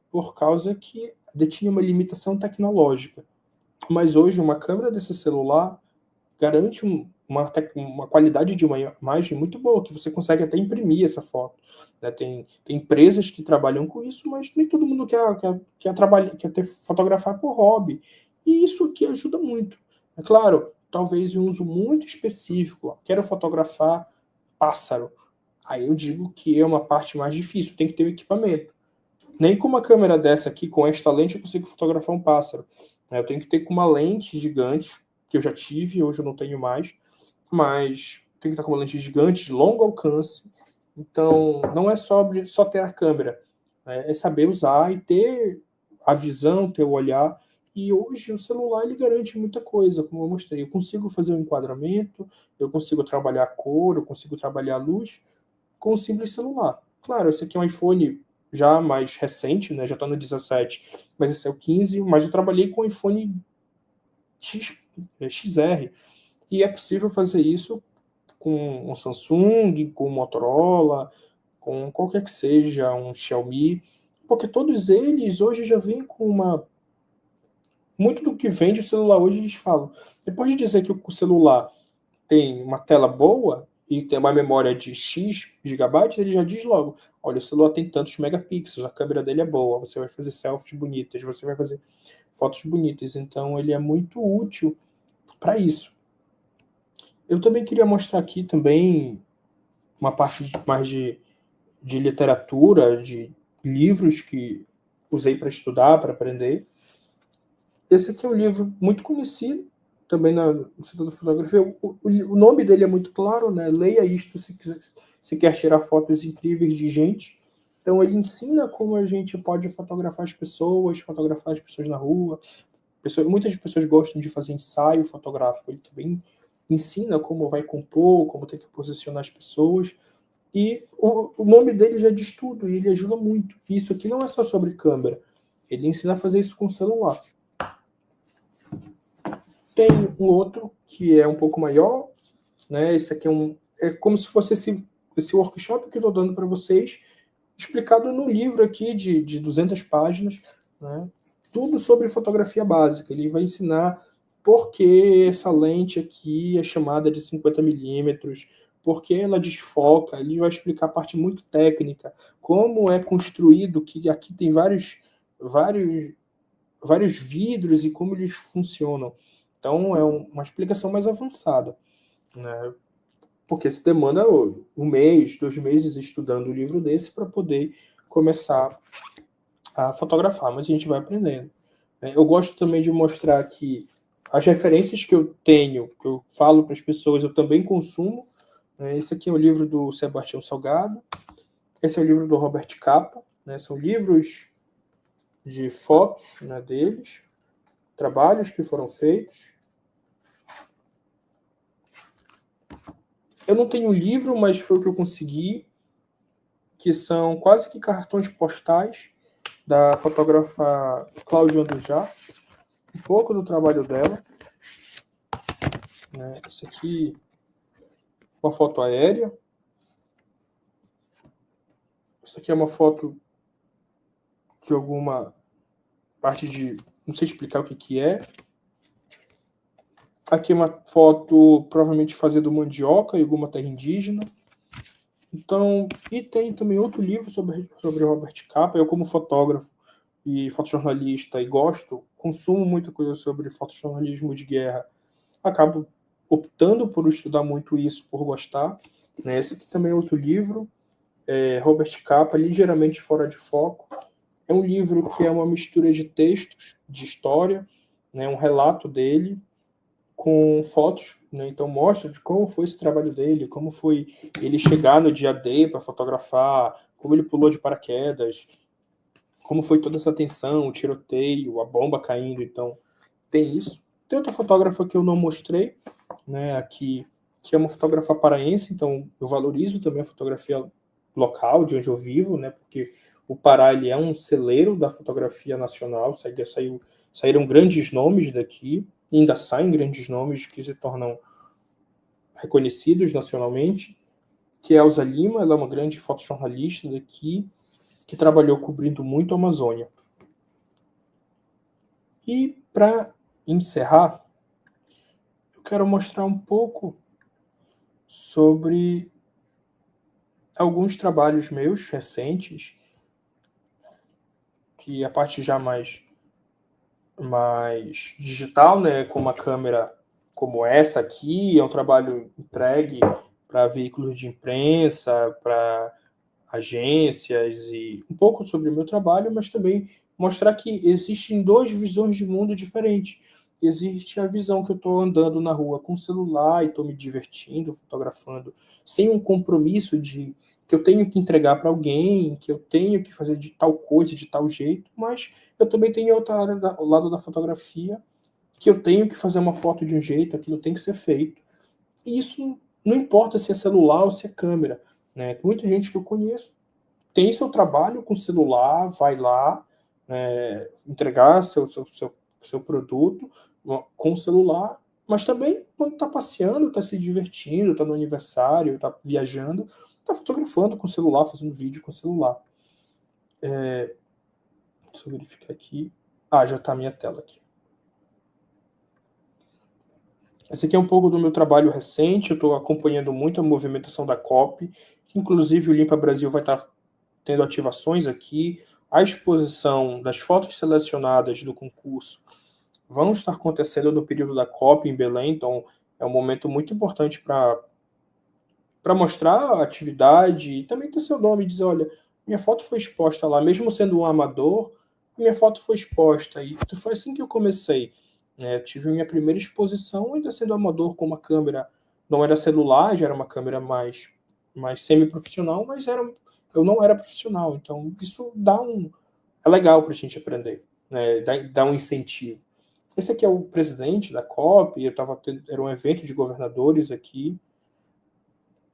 por causa que detinha uma limitação tecnológica. Mas hoje uma câmera desse celular garante uma qualidade de uma imagem muito boa, que você consegue até imprimir essa foto. Né? Tem empresas que trabalham com isso, mas nem todo mundo quer fotografar por hobby. E isso aqui ajuda muito. É claro, talvez em um uso muito específico. Quero fotografar pássaro. Aí eu digo que é uma parte mais difícil, tem que ter o equipamento. Nem com uma câmera dessa aqui, com esta lente, eu consigo fotografar um pássaro. Eu tenho que ter com uma lente gigante, que eu já tive, hoje eu não tenho mais, mas tem que estar com uma lente gigante, de longo alcance. Então, não é só ter a câmera, é saber usar e ter a visão, ter o olhar. E hoje o celular ele garante muita coisa, como eu mostrei. Eu consigo fazer um enquadramento, eu consigo trabalhar a cor, eu consigo trabalhar a luz com um simples celular. Claro, esse aqui é um iPhone já mais recente, né? Já está no 17, mas esse é o 15, mas eu trabalhei com o iPhone XR, e é possível fazer isso com um Samsung, com um Motorola, com qualquer que seja, um Xiaomi, porque todos eles hoje já vêm com muito do que vende o celular hoje, eles falam. Depois de dizer que o celular tem uma tela boa, e tem uma memória de X gigabytes, ele já diz logo, olha, o celular tem tantos megapixels, a câmera dele é boa, você vai fazer selfies bonitas, você vai fazer fotos bonitas. Então, ele é muito útil para isso. Eu também queria mostrar aqui também uma parte mais de literatura, de livros que usei para estudar, para aprender. Esse aqui é um livro muito conhecido, também no setor da fotografia. O nome dele é muito claro, né? Leia isto se quer tirar fotos incríveis de gente. Então, ele ensina como a gente pode fotografar as pessoas na rua. Muitas pessoas gostam de fazer ensaio fotográfico. Ele também ensina como vai compor, como tem que posicionar as pessoas. E o nome dele já diz tudo, e ele ajuda muito. E isso aqui não é só sobre câmera. Ele ensina a fazer isso com o celular. Tem um outro que é um pouco maior, né? Esse aqui é como se fosse esse workshop que eu estou dando para vocês, explicado no livro aqui de 200 páginas, né? Tudo sobre fotografia básica. Ele vai ensinar por que essa lente aqui é chamada de 50mm, por que ela desfoca. Ele vai explicar a parte muito técnica, como é construído, que aqui tem vários vidros e como eles funcionam. Então, é uma explicação mais avançada, né? Porque se demanda 1 mês, 2 meses estudando um livro desse para poder começar a fotografar, mas a gente vai aprendendo. Eu gosto também de mostrar que as referências que eu tenho, que eu falo para as pessoas, eu também consumo. Esse aqui é o livro do Sebastião Salgado, esse é o livro do Robert Capa, né? São livros de fotos, né, deles, trabalhos que foram feitos. Eu não tenho livro, mas foi o que eu consegui, que são quase que cartões postais da fotógrafa Cláudia Andujá, um pouco do trabalho dela. Esse aqui, uma foto aérea. Isso aqui é uma foto de alguma parte de... não sei explicar o que é. Aqui é uma foto, provavelmente fazendo mandioca em alguma terra indígena. Então, e tem também outro livro sobre Robert Capa. Eu, como fotógrafo e fotojornalista, e consumo muita coisa sobre fotojornalismo de guerra, acabo optando por estudar muito isso, por gostar. Esse aqui também é outro livro, Robert Capa, Ligeiramente Fora de Foco. É um livro que é uma mistura de textos, de história, né, um relato dele, com fotos, né? Então mostra de como foi esse trabalho dele, como foi ele chegar no dia D para fotografar, como ele pulou de paraquedas, como foi toda essa tensão, o tiroteio, a bomba caindo. Então tem isso. Tem outra fotógrafa que eu não mostrei, né, aqui, que é uma fotógrafa paraense, então eu valorizo também a fotografia local, de onde eu vivo, né, porque o Pará ele é um celeiro da fotografia nacional, saíram grandes nomes daqui, e ainda saem grandes nomes que se tornam reconhecidos nacionalmente, que é a Elza Lima. Ela é uma grande fotojornalista daqui, que trabalhou cobrindo muito a Amazônia. E para encerrar, eu quero mostrar um pouco sobre alguns trabalhos meus recentes, que a parte já mais digital, né, com uma câmera como essa aqui, é um trabalho entregue para veículos de imprensa, para agências, e um pouco sobre o meu trabalho, mas também mostrar que existem 2 visões de mundo diferentes. Existe a visão que eu estou andando na rua com o celular e estou me divertindo, fotografando, sem um compromisso de que eu tenho que entregar para alguém, que eu tenho que fazer de tal coisa, de tal jeito, mas eu também tenho outra área ao lado da fotografia, que eu tenho que fazer uma foto de um jeito, aquilo tem que ser feito. E isso não importa se é celular ou se é câmera, né? Muita gente que eu conheço tem seu trabalho com celular, vai lá, entregar seu produto com o celular, mas também quando está passeando, está se divertindo, está no aniversário, está viajando, está fotografando com o celular, fazendo vídeo com o celular. Deixa eu verificar aqui. Já está a minha tela aqui. Esse aqui é um pouco do meu trabalho recente, eu estou acompanhando muito a movimentação da COP, que inclusive o Limpa Brasil vai estar tendo ativações aqui. A exposição das fotos selecionadas do concurso vão estar acontecendo no período da COP em Belém, então é um momento muito importante para mostrar a atividade e também ter seu nome e dizer, olha, minha foto foi exposta lá, mesmo sendo um amador, minha foto foi exposta. E foi assim que eu comecei. Tive minha primeira exposição ainda sendo amador, com uma câmera, não era celular, já era uma câmera mais semi-profissional, mas eu não era profissional. Então, isso é legal para a gente aprender, né? Dá um incentivo. Esse aqui é o presidente da COP, era um evento de governadores aqui.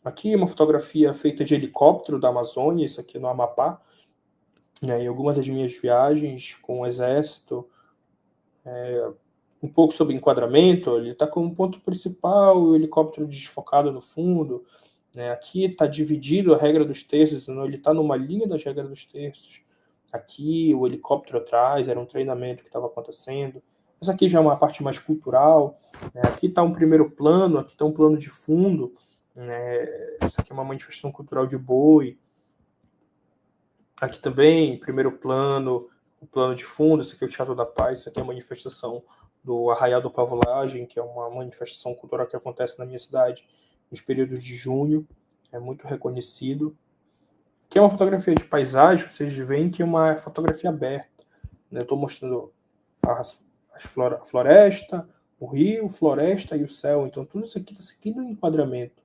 Aqui é uma fotografia feita de helicóptero da Amazônia, isso aqui no Amapá, né, em algumas das minhas viagens com o Exército. Um pouco sobre enquadramento, ele está como ponto principal, o helicóptero desfocado no fundo. Né, aqui está dividido a regra dos terços, ele está numa linha das regras dos terços. Aqui o helicóptero atrás, era um treinamento que estava acontecendo. Essa aqui já é uma parte mais cultural. Né, aqui está um primeiro plano, aqui está um plano de fundo. Essa aqui é uma manifestação cultural de boi. Aqui também, primeiro plano, o plano de fundo, esse aqui é o Teatro da Paz, isso aqui é a manifestação do Arraial do Pavulagem, que é uma manifestação cultural que acontece na minha cidade nos períodos de junho, é muito reconhecido. Aqui é uma fotografia de paisagem, vocês veem que é uma fotografia aberta. Eu estou mostrando a floresta, o rio, floresta e o céu, então tudo isso aqui está seguindo um enquadramento.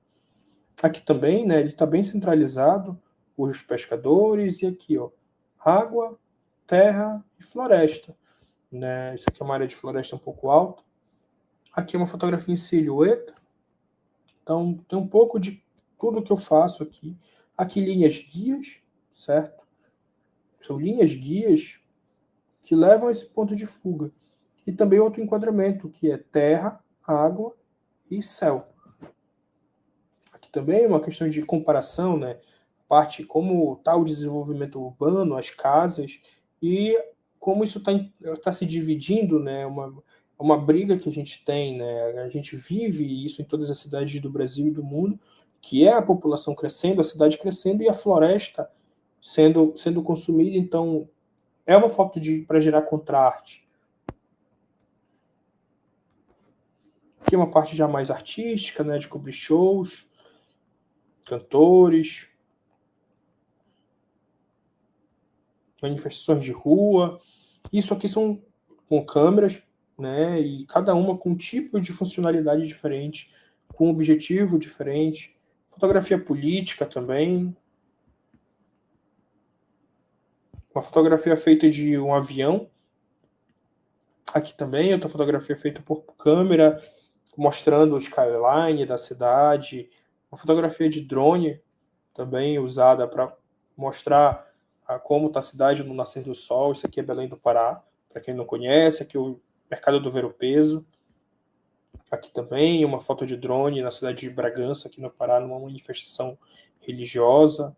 Aqui também, né, ele está bem centralizado, os pescadores, e aqui, ó, água, terra e floresta. Né? Isso aqui é uma área de floresta um pouco alta. Aqui é uma fotografia em silhueta. Então, tem um pouco de tudo que eu faço aqui. Aqui, linhas guias, certo? São linhas guias que levam a esse ponto de fuga. E também outro enquadramento, que é terra, água e céu. Também é uma questão de comparação, né? Parte como está o desenvolvimento urbano, as casas, e como isso tá se dividindo, né? Uma briga que a gente tem, né? A gente vive isso em todas as cidades do Brasil e do mundo, que é a população crescendo, a cidade crescendo e a floresta sendo consumida. Então, é uma foto para gerar contraste. Aqui é uma parte já mais artística, né? De cobrir shows, cantores, manifestações de rua. Isso aqui são com câmeras, né? E cada uma com um tipo de funcionalidade diferente, com um objetivo diferente. Fotografia política também. Uma fotografia feita de um avião. Aqui também outra fotografia feita por câmera, mostrando o skyline da cidade. Uma fotografia de drone também usada para mostrar como está a cidade no nascer do sol. Isso aqui é Belém do Pará, para quem não conhece. Aqui é o Mercado do Ver-o-Peso. Aqui também uma foto de drone na cidade de Bragança, aqui no Pará, numa manifestação religiosa.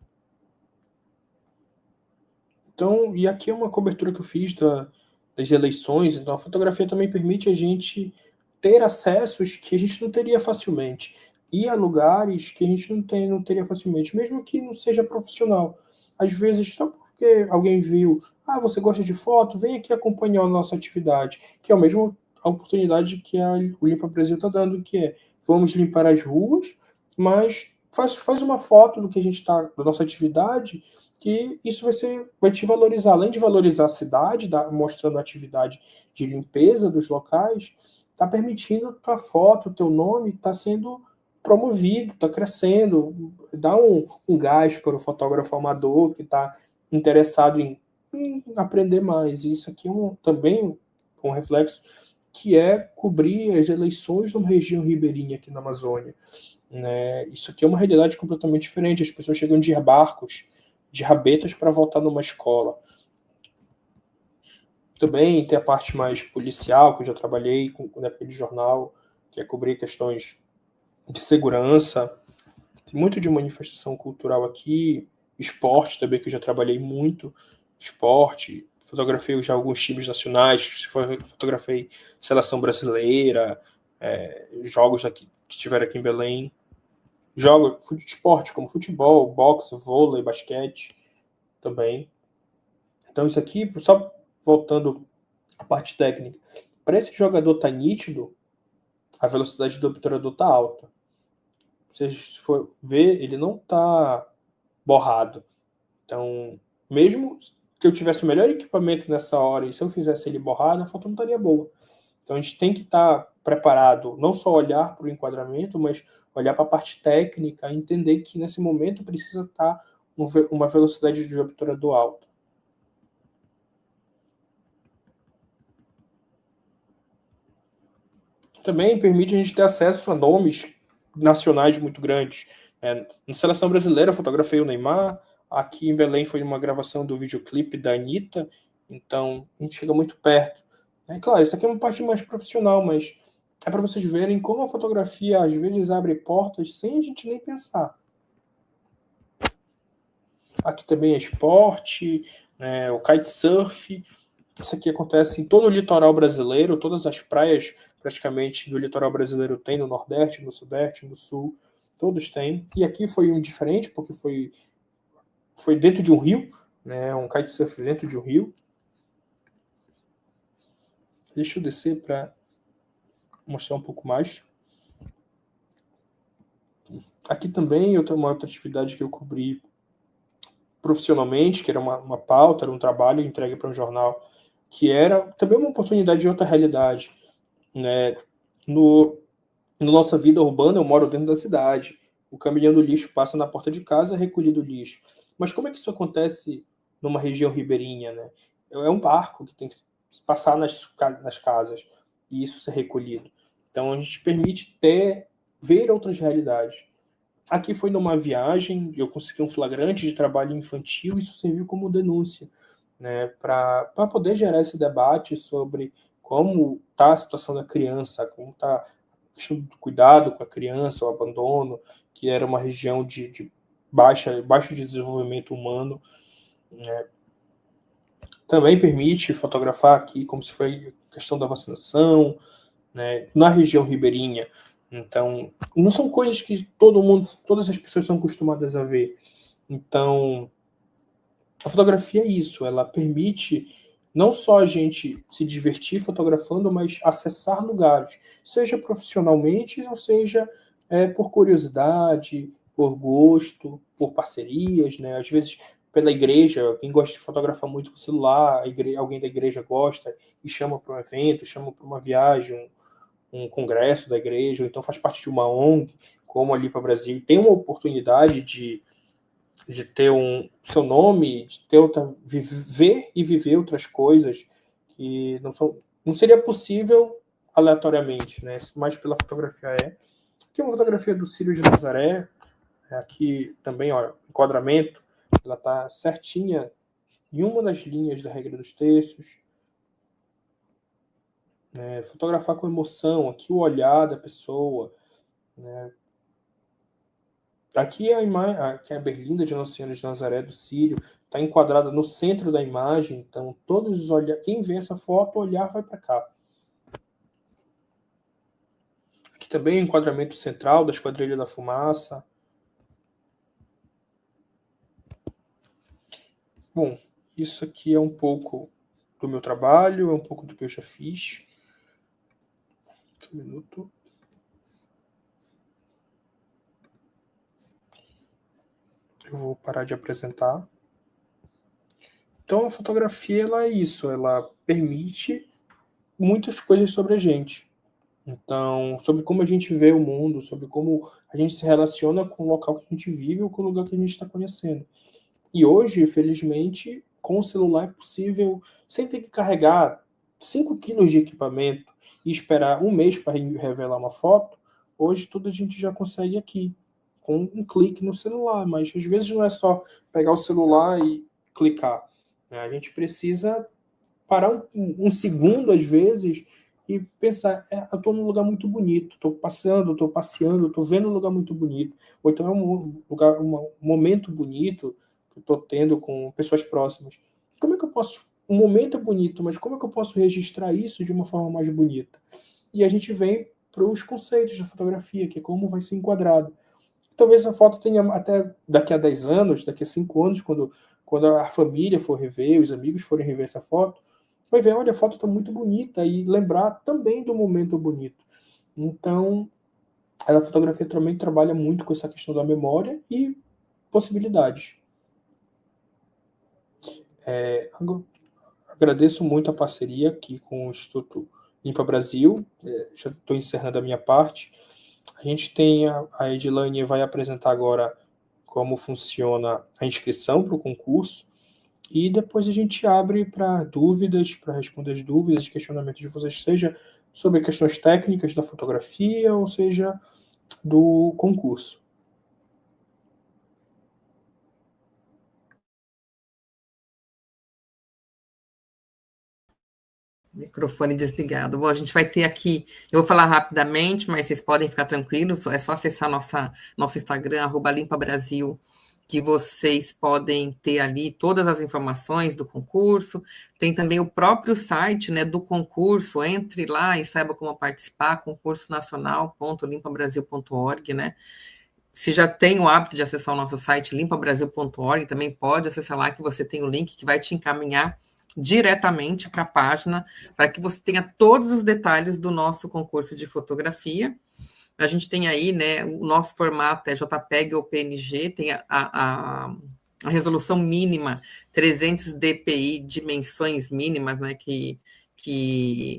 Então, e aqui é uma cobertura que eu fiz das eleições. Então, a fotografia também permite a gente ter acessos que a gente não teria facilmente. Ir a lugares que a gente não teria facilmente, mesmo que não seja profissional. Às vezes, só porque alguém viu, você gosta de foto, vem aqui acompanhar a nossa atividade, que é a mesma oportunidade que o Limpa Brasil está dando, que é, vamos limpar as ruas, mas faz uma foto do que a gente está, da nossa atividade, que isso vai te valorizar. Além de valorizar a cidade, mostrando a atividade de limpeza dos locais, está permitindo tua foto, teu nome, está sendo promovido, está crescendo, dá um gás para o fotógrafo amador que está interessado em aprender mais. E isso aqui é também um reflexo que é cobrir as eleições de uma região ribeirinha aqui na Amazônia. Né? Isso aqui é uma realidade completamente diferente. As pessoas chegam de barcos, de rabetas para voltar numa escola. Também tem a parte mais policial, que eu já trabalhei na época de jornal, que é cobrir questões de segurança. Tem muito de manifestação cultural aqui, esporte também, que eu já trabalhei muito, esporte, fotografei já alguns times nacionais, fotografei seleção brasileira, jogos aqui, que tiveram aqui em Belém, jogos de esporte como futebol, boxe, vôlei, basquete também. Então isso aqui, só voltando à parte técnica, para esse jogador estar nítido, a velocidade do obturador está alta. Se você for ver, ele não está borrado. Então, mesmo que eu tivesse o melhor equipamento nessa hora e se eu fizesse ele borrado, a foto não estaria boa. Então a gente tem que estar preparado, não só olhar para o enquadramento, mas olhar para a parte técnica, entender que nesse momento precisa estar uma velocidade de obturador alta. Também permite a gente ter acesso a nomes nacionais muito grandes. Na seleção brasileira eu fotografei o Neymar, aqui em Belém foi uma gravação do videoclipe da Anitta, então a gente chega muito perto. Claro, isso aqui é uma parte mais profissional, mas é para vocês verem como a fotografia às vezes abre portas sem a gente nem pensar. Aqui também é esporte, o kitesurf. Isso aqui acontece em todo o litoral brasileiro, todas as praias praticamente do litoral brasileiro tem, no Nordeste, no Sudeste, no Sul, todos têm. E aqui foi um diferente, porque foi dentro de um rio, um kitesurf dentro de um rio. Deixa eu descer para mostrar um pouco mais. Aqui também eu tenho uma outra atividade que eu cobri profissionalmente, que era uma pauta, era um trabalho entregue para um jornal, que era também uma oportunidade de outra realidade. Na nossa vida urbana, eu moro dentro da cidade. O caminhão do lixo passa na porta de casa, recolhido o lixo. Mas como é que isso acontece numa região ribeirinha? É um barco que tem que passar nas casas e isso ser recolhido. Então a gente permite ver outras realidades. Aqui foi numa viagem, eu consegui um flagrante de trabalho infantil, isso serviu como denúncia, para poder gerar esse debate sobre como está a situação da criança, como está a questão do cuidado com a criança, o abandono, que era uma região de baixo desenvolvimento humano. Também permite fotografar aqui como se foi a questão da vacinação, na região ribeirinha. Então, não são coisas que todas as pessoas são acostumadas a ver. Então, a fotografia é isso, ela permite não só a gente se divertir fotografando, mas acessar lugares, seja profissionalmente, ou seja por curiosidade, por gosto, por parcerias, às vezes pela igreja, quem gosta de fotografar muito com o celular, alguém da igreja gosta e chama para um evento, chama para uma viagem, um congresso da igreja, ou então faz parte de uma ONG, como a Limpa Brasil, tem uma oportunidade de ter seu nome, de ter ver e viver outras coisas que não seria possível aleatoriamente, mas pela fotografia Aqui é uma fotografia do Círio de Nazaré, aqui também, enquadramento, ela está certinha em uma das linhas da regra dos terços. Fotografar com emoção, aqui o olhar da pessoa. Aqui é a berlinda de Nossa Senhora de Nazaré do Círio, está enquadrada no centro da imagem, então todos os olhares, quem vê essa foto, o olhar vai para cá. Aqui também o enquadramento central da Esquadrilha da Fumaça. Bom, isso aqui é um pouco do meu trabalho, é um pouco do que eu já fiz. Um minuto. Eu vou parar de apresentar. Então, a fotografia, ela é isso, ela permite muitas coisas sobre a gente. Então, sobre como a gente vê o mundo, sobre como a gente se relaciona com o local que a gente vive ou com o lugar que a gente está conhecendo. E hoje, felizmente, com o celular é possível, sem ter que carregar 5 quilos de equipamento e esperar um mês para revelar uma foto, hoje tudo a gente já consegue aqui, com um clique no celular. Mas às vezes não é só pegar o celular e clicar. A gente precisa parar um segundo, às vezes, e pensar, eu estou num lugar muito bonito, estou passeando, estou vendo um lugar muito bonito, ou então é um momento bonito que eu estou tendo com pessoas próximas. Como é que eu posso... Um momento é bonito, mas como é que eu posso registrar isso de uma forma mais bonita? E a gente vem para os conceitos da fotografia, que é como vai ser enquadrado. Talvez a foto tenha até daqui a 10 anos, daqui a 5 anos, quando a família for rever, os amigos forem rever essa foto, vai ver, olha, a foto está muito bonita, e lembrar também do momento bonito. Então, a fotografia também trabalha muito com essa questão da memória e possibilidades. Agradeço muito a parceria aqui com o Instituto Limpa Brasil. Já estou encerrando a minha parte. A gente tem a Edilane vai apresentar agora como funciona a inscrição para o concurso, e depois a gente abre para dúvidas, para responder as dúvidas, questionamentos de vocês, seja sobre questões técnicas da fotografia, ou seja, do concurso. Microfone desligado. Bom, a gente vai ter aqui, eu vou falar rapidamente, mas vocês podem ficar tranquilos, é só acessar nosso Instagram, @limpabrasil, que vocês podem ter ali todas as informações do concurso. Tem também o próprio site, né, do concurso, entre lá e saiba como participar, concursonacional.limpabrasil.org, né? Se já tem o hábito de acessar o nosso site, limpabrasil.org, também pode acessar lá, que você tem o link que vai te encaminhar diretamente para a página, para que você tenha todos os detalhes do nosso concurso de fotografia. A gente tem aí, né, o nosso formato é JPEG ou PNG, tem a resolução mínima 300 dpi, dimensões mínimas, né, que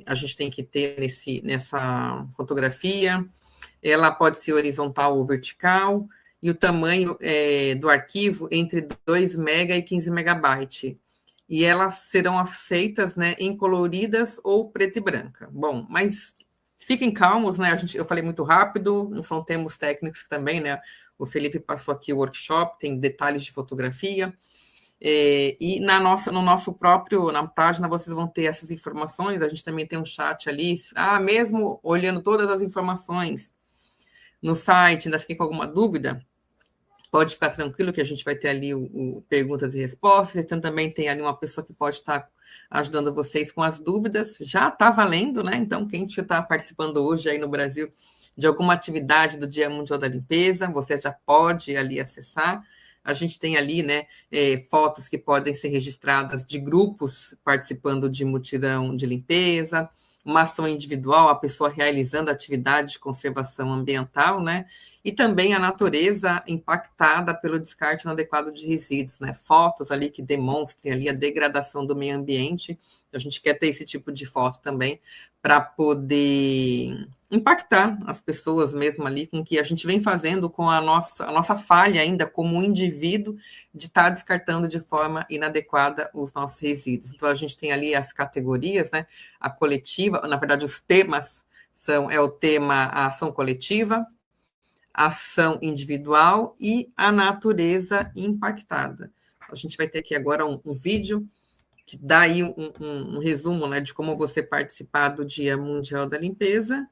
a gente tem que ter nessa fotografia. Ela pode ser horizontal ou vertical, e o tamanho do arquivo entre 2 MB e 15 MB. E elas serão aceitas, né, em coloridas ou preta e branca. Bom, mas fiquem calmos, né? Eu falei muito rápido, não são termos técnicos também, né? O Felipe passou aqui o workshop, tem detalhes de fotografia. E na página vocês vão ter essas informações. A gente também tem um chat ali. Mesmo olhando todas as informações no site, ainda fiquei com alguma dúvida? Pode ficar tranquilo que a gente vai ter ali o perguntas e respostas, e também tem ali uma pessoa que pode estar ajudando vocês com as dúvidas. Já está valendo, né? Então, quem está participando hoje aí no Brasil de alguma atividade do Dia Mundial da Limpeza, você já pode ali acessar. A gente tem ali, né, fotos que podem ser registradas de grupos participando de mutirão de limpeza, uma ação individual, a pessoa realizando atividade de conservação ambiental, né? E também a natureza impactada pelo descarte inadequado de resíduos, né? Fotos ali que demonstrem ali a degradação do meio ambiente. A gente quer ter esse tipo de foto também para poder impactar as pessoas mesmo ali com o que a gente vem fazendo com a nossa falha ainda como um indivíduo de estar descartando de forma inadequada os nossos resíduos. Então, a gente tem ali as categorias, né? A coletiva, na verdade, os temas é o tema a ação coletiva, ação individual e a natureza impactada. A gente vai ter aqui agora um vídeo que dá aí um resumo, né, de como você participar do Dia Mundial da Limpeza.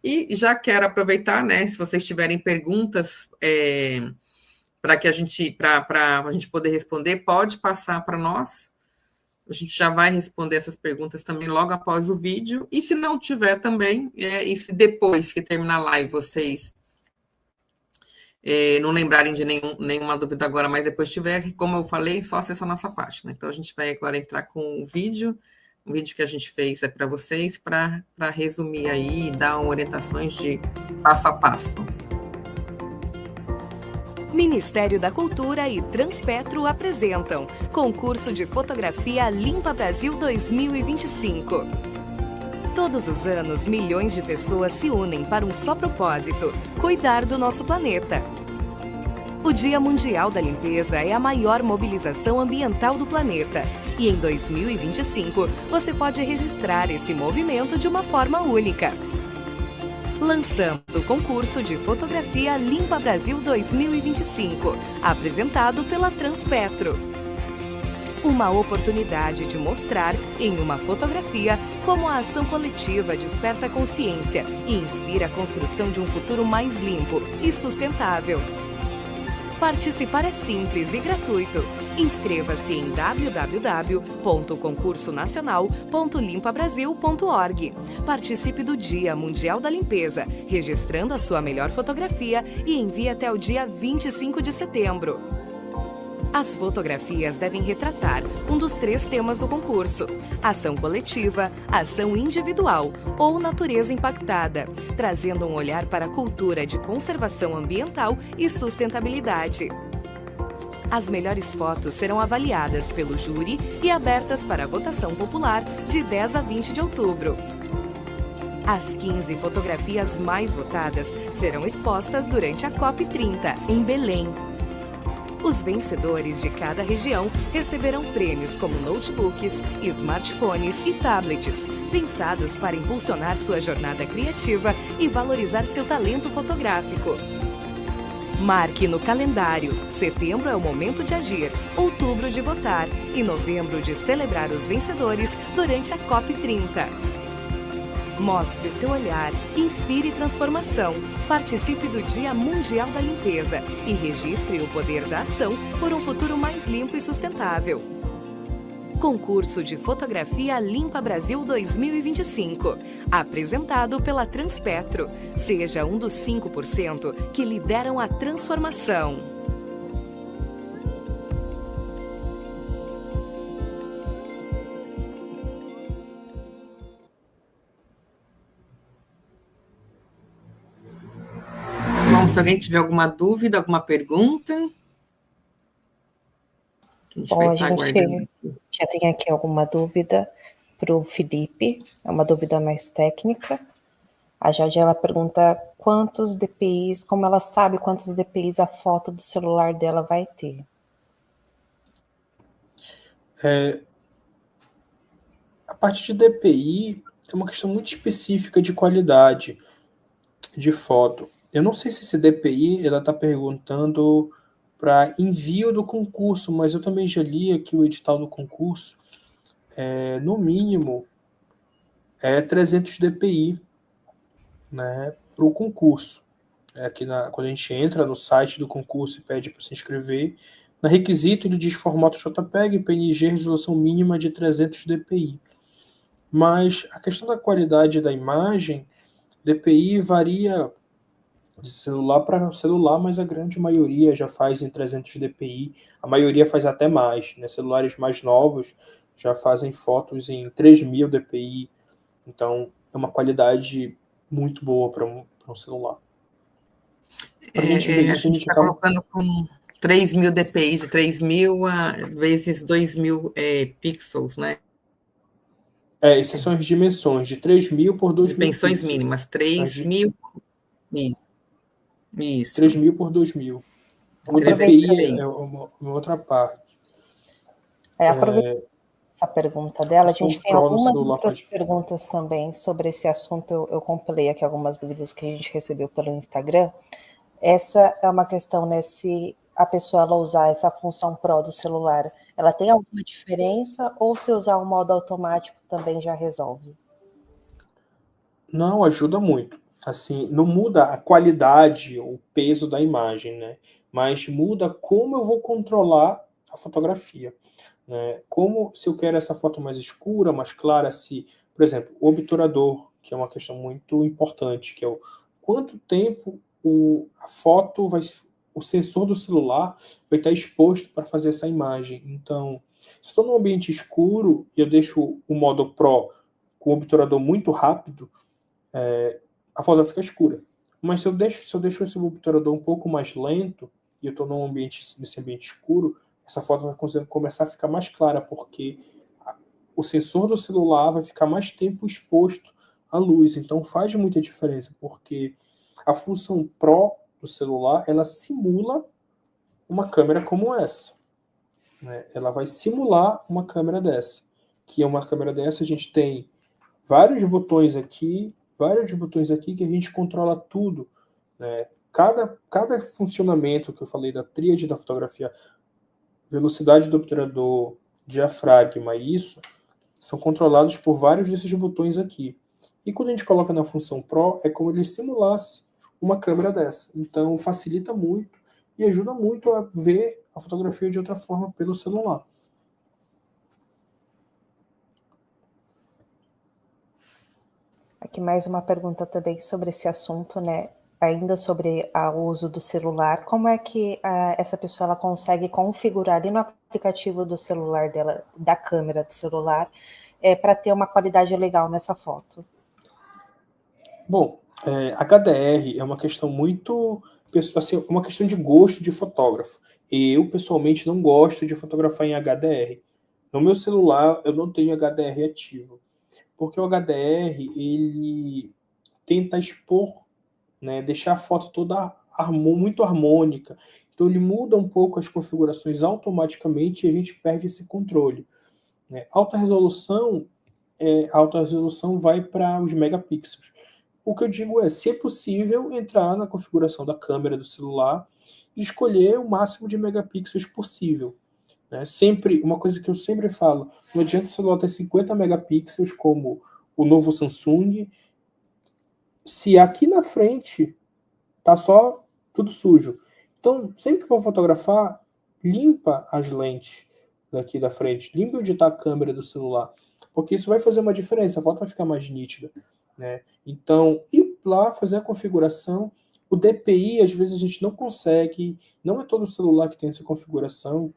E já quero aproveitar, né, se vocês tiverem perguntas para a gente poder responder, pode passar para nós. A gente já vai responder essas perguntas também logo após o vídeo. E se não tiver também, e se depois que terminar a live vocês não lembrarem de nenhuma dúvida agora, mas depois tiver, como eu falei, só acessar a nossa página. Então, a gente vai agora entrar com um vídeo que a gente fez para vocês, para resumir aí e dar orientações de passo a passo. Ministério da Cultura e Transpetro apresentam Concurso de Fotografia Limpa Brasil 2025. Todos os anos, milhões de pessoas se unem para um só propósito: cuidar do nosso planeta. O Dia Mundial da Limpeza é a maior mobilização ambiental do planeta. E em 2025, você pode registrar esse movimento de uma forma única. Lançamos o concurso de Fotografia Limpa Brasil 2025, apresentado pela Transpetro. Uma oportunidade de mostrar, em uma fotografia, como a ação coletiva desperta consciência e inspira a construção de um futuro mais limpo e sustentável. Participar é simples e gratuito. Inscreva-se em www.concursonacional.limpabrasil.org. Participe do Dia Mundial da Limpeza, registrando a sua melhor fotografia e envie até o dia 25 de setembro. As fotografias devem retratar um dos 3 temas do concurso: ação coletiva, ação individual ou natureza impactada, trazendo um olhar para a cultura de conservação ambiental e sustentabilidade. As melhores fotos serão avaliadas pelo júri e abertas para votação popular de 10 a 20 de outubro. As 15 fotografias mais votadas serão expostas durante a COP30, em Belém. Os vencedores de cada região receberão prêmios como notebooks, smartphones e tablets, pensados para impulsionar sua jornada criativa e valorizar seu talento fotográfico. Marque no calendário: setembro é o momento de agir, outubro de votar e novembro de celebrar os vencedores durante a COP30. Mostre o seu olhar, inspire transformação, participe do Dia Mundial da Limpeza e registre o poder da ação por um futuro mais limpo e sustentável. Concurso de Fotografia Limpa Brasil 2025, apresentado pela Transpetro. Seja um dos 5% que lideram a transformação. Bom, se alguém tiver alguma dúvida, alguma pergunta... Bom, a gente já tem aqui alguma dúvida para o Felipe, é uma dúvida mais técnica. A Jade, ela pergunta quantos DPIs, como ela sabe quantos DPIs a foto do celular dela vai ter? A parte de DPI é uma questão muito específica de qualidade de foto. Eu não sei se esse DPI ela está perguntando para envio do concurso, mas eu também já li aqui o edital do concurso, no mínimo, 300 DPI, né, para o concurso. Aqui quando a gente entra no site do concurso e pede para se inscrever, no requisito ele diz formato JPEG, PNG, resolução mínima de 300 DPI. Mas a questão da qualidade da imagem, DPI varia de celular para celular, mas a grande maioria já faz em 300 dpi, a maioria faz até mais, né? Celulares mais novos já fazem fotos em 3000 dpi, então é uma qualidade muito boa para um celular. A gente está colocando com 3000 dpi, de 3000 a vezes 2000 pixels, né? Essas são as dimensões, de 3000 por 2000 dimensões pixels. Mínimas, 3000, isso. 3000 por 2000. O DPI é uma outra parte. Aproveitando essa pergunta dela, a gente tem algumas outras perguntas também sobre esse assunto. Eu compilei aqui algumas dúvidas que a gente recebeu pelo Instagram. Essa é uma questão, né, se a pessoa ela usar essa função Pro do celular, ela tem alguma diferença ou se usar o modo automático também já resolve? Não, ajuda muito. Assim, não muda a qualidade, o peso da imagem, né? Mas muda como eu vou controlar a fotografia, né? Como, se eu quero essa foto mais escura, mais clara, se, por exemplo, o obturador, que é uma questão muito importante, que é o quanto tempo a foto vai, o sensor do celular vai estar exposto para fazer essa imagem. Então, se estou num ambiente escuro e eu deixo o modo Pro com o obturador muito rápido, a foto vai ficar escura. Mas se eu deixo esse obturador um pouco mais lento e eu estou nesse ambiente escuro, essa foto vai começar a ficar mais clara, porque o sensor do celular vai ficar mais tempo exposto à luz. Então faz muita diferença, porque a função Pro do celular, ela simula uma câmera como essa, né? Ela vai simular uma câmera dessa. Que é uma câmera dessa, a gente tem vários botões aqui que a gente controla tudo, né? Cada funcionamento que eu falei da tríade da fotografia, velocidade do obturador, diafragma, isso, são controlados por vários desses botões aqui. E quando a gente coloca na função Pro, é como ele simulasse uma câmera dessa. Então facilita muito e ajuda muito a ver a fotografia de outra forma pelo celular. Aqui mais uma pergunta também sobre esse assunto, né? Ainda sobre o uso do celular. Como é que essa pessoa ela consegue configurar ali no aplicativo do celular dela, da câmera do celular, para ter uma qualidade legal nessa foto? Bom, HDR é uma questão muito, assim, uma questão de gosto de fotógrafo. Eu, pessoalmente, não gosto de fotografar em HDR. No meu celular, eu não tenho HDR ativo, porque o HDR, ele tenta expor, né, deixar a foto toda muito harmônica. Então, ele muda um pouco as configurações automaticamente e a gente perde esse controle, né? Alta resolução vai para os megapixels. O que eu digo é, se é possível, entrar na configuração da câmera do celular e escolher o máximo de megapixels possível, né? Sempre, uma coisa que eu sempre falo, não adianta o celular ter 50 megapixels, como o novo Samsung, se aqui na frente tá só tudo sujo. Então, sempre que for fotografar, limpa as lentes daqui da frente, limpa onde está a câmera do celular, porque isso vai fazer uma diferença, a foto vai ficar mais nítida, né? Então, ir lá fazer a configuração. O DPI, às vezes, a gente não consegue, não é todo celular que tem essa configuração.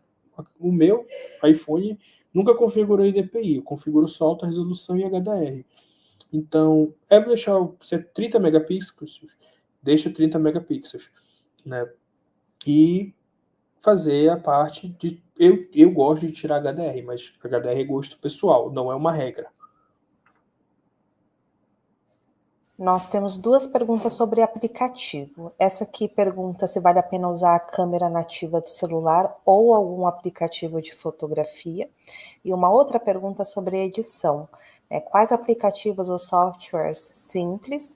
O meu iPhone nunca configurou em DPI, eu configuro só alta resolução e HDR. Então, deixar ser 30 megapixels, deixa 30 megapixels, né? E fazer a parte de... Eu gosto de tirar HDR, mas HDR é gosto pessoal, não é uma regra. Nós temos duas perguntas sobre aplicativo. Essa aqui pergunta se vale a pena usar a câmera nativa do celular ou algum aplicativo de fotografia. E uma outra pergunta sobre edição. Quais aplicativos ou softwares simples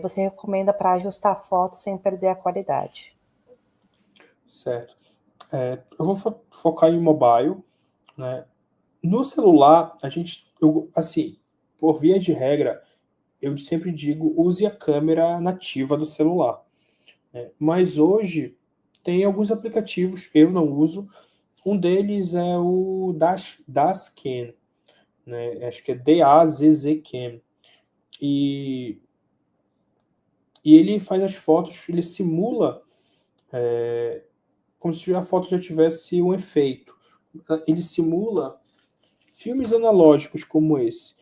você recomenda para ajustar a foto sem perder a qualidade? Certo. Eu vou focar em mobile, né? No celular, assim, por via de regra, eu sempre digo, use a câmera nativa do celular. Mas hoje tem alguns aplicativos, eu não uso. Um deles é o Dazcam, né? Acho que é Dazzcam. E ele faz as fotos, ele simula como se a foto já tivesse um efeito. Ele simula filmes analógicos como esse.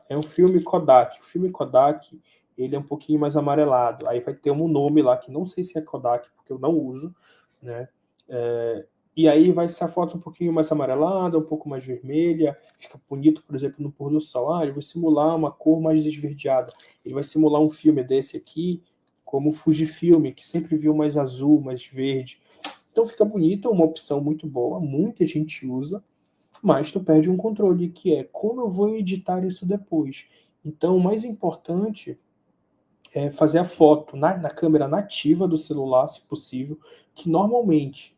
É um filme Kodak. O filme Kodak, ele é um pouquinho mais amarelado. Aí vai ter um nome lá, que não sei se é Kodak, porque eu não uso, né? E aí vai ser a foto um pouquinho mais amarelada, um pouco mais vermelha. Fica bonito, por exemplo, no pôr do sol. Ele vai simular uma cor mais esverdeada. Ele vai simular um filme desse aqui, como o Fujifilm, que sempre viu mais azul, mais verde. Então fica bonito, é uma opção muito boa, muita gente usa, mas tu perde um controle, que é como eu vou editar isso depois. Então, o mais importante é fazer a foto na câmera nativa do celular, se possível, que normalmente,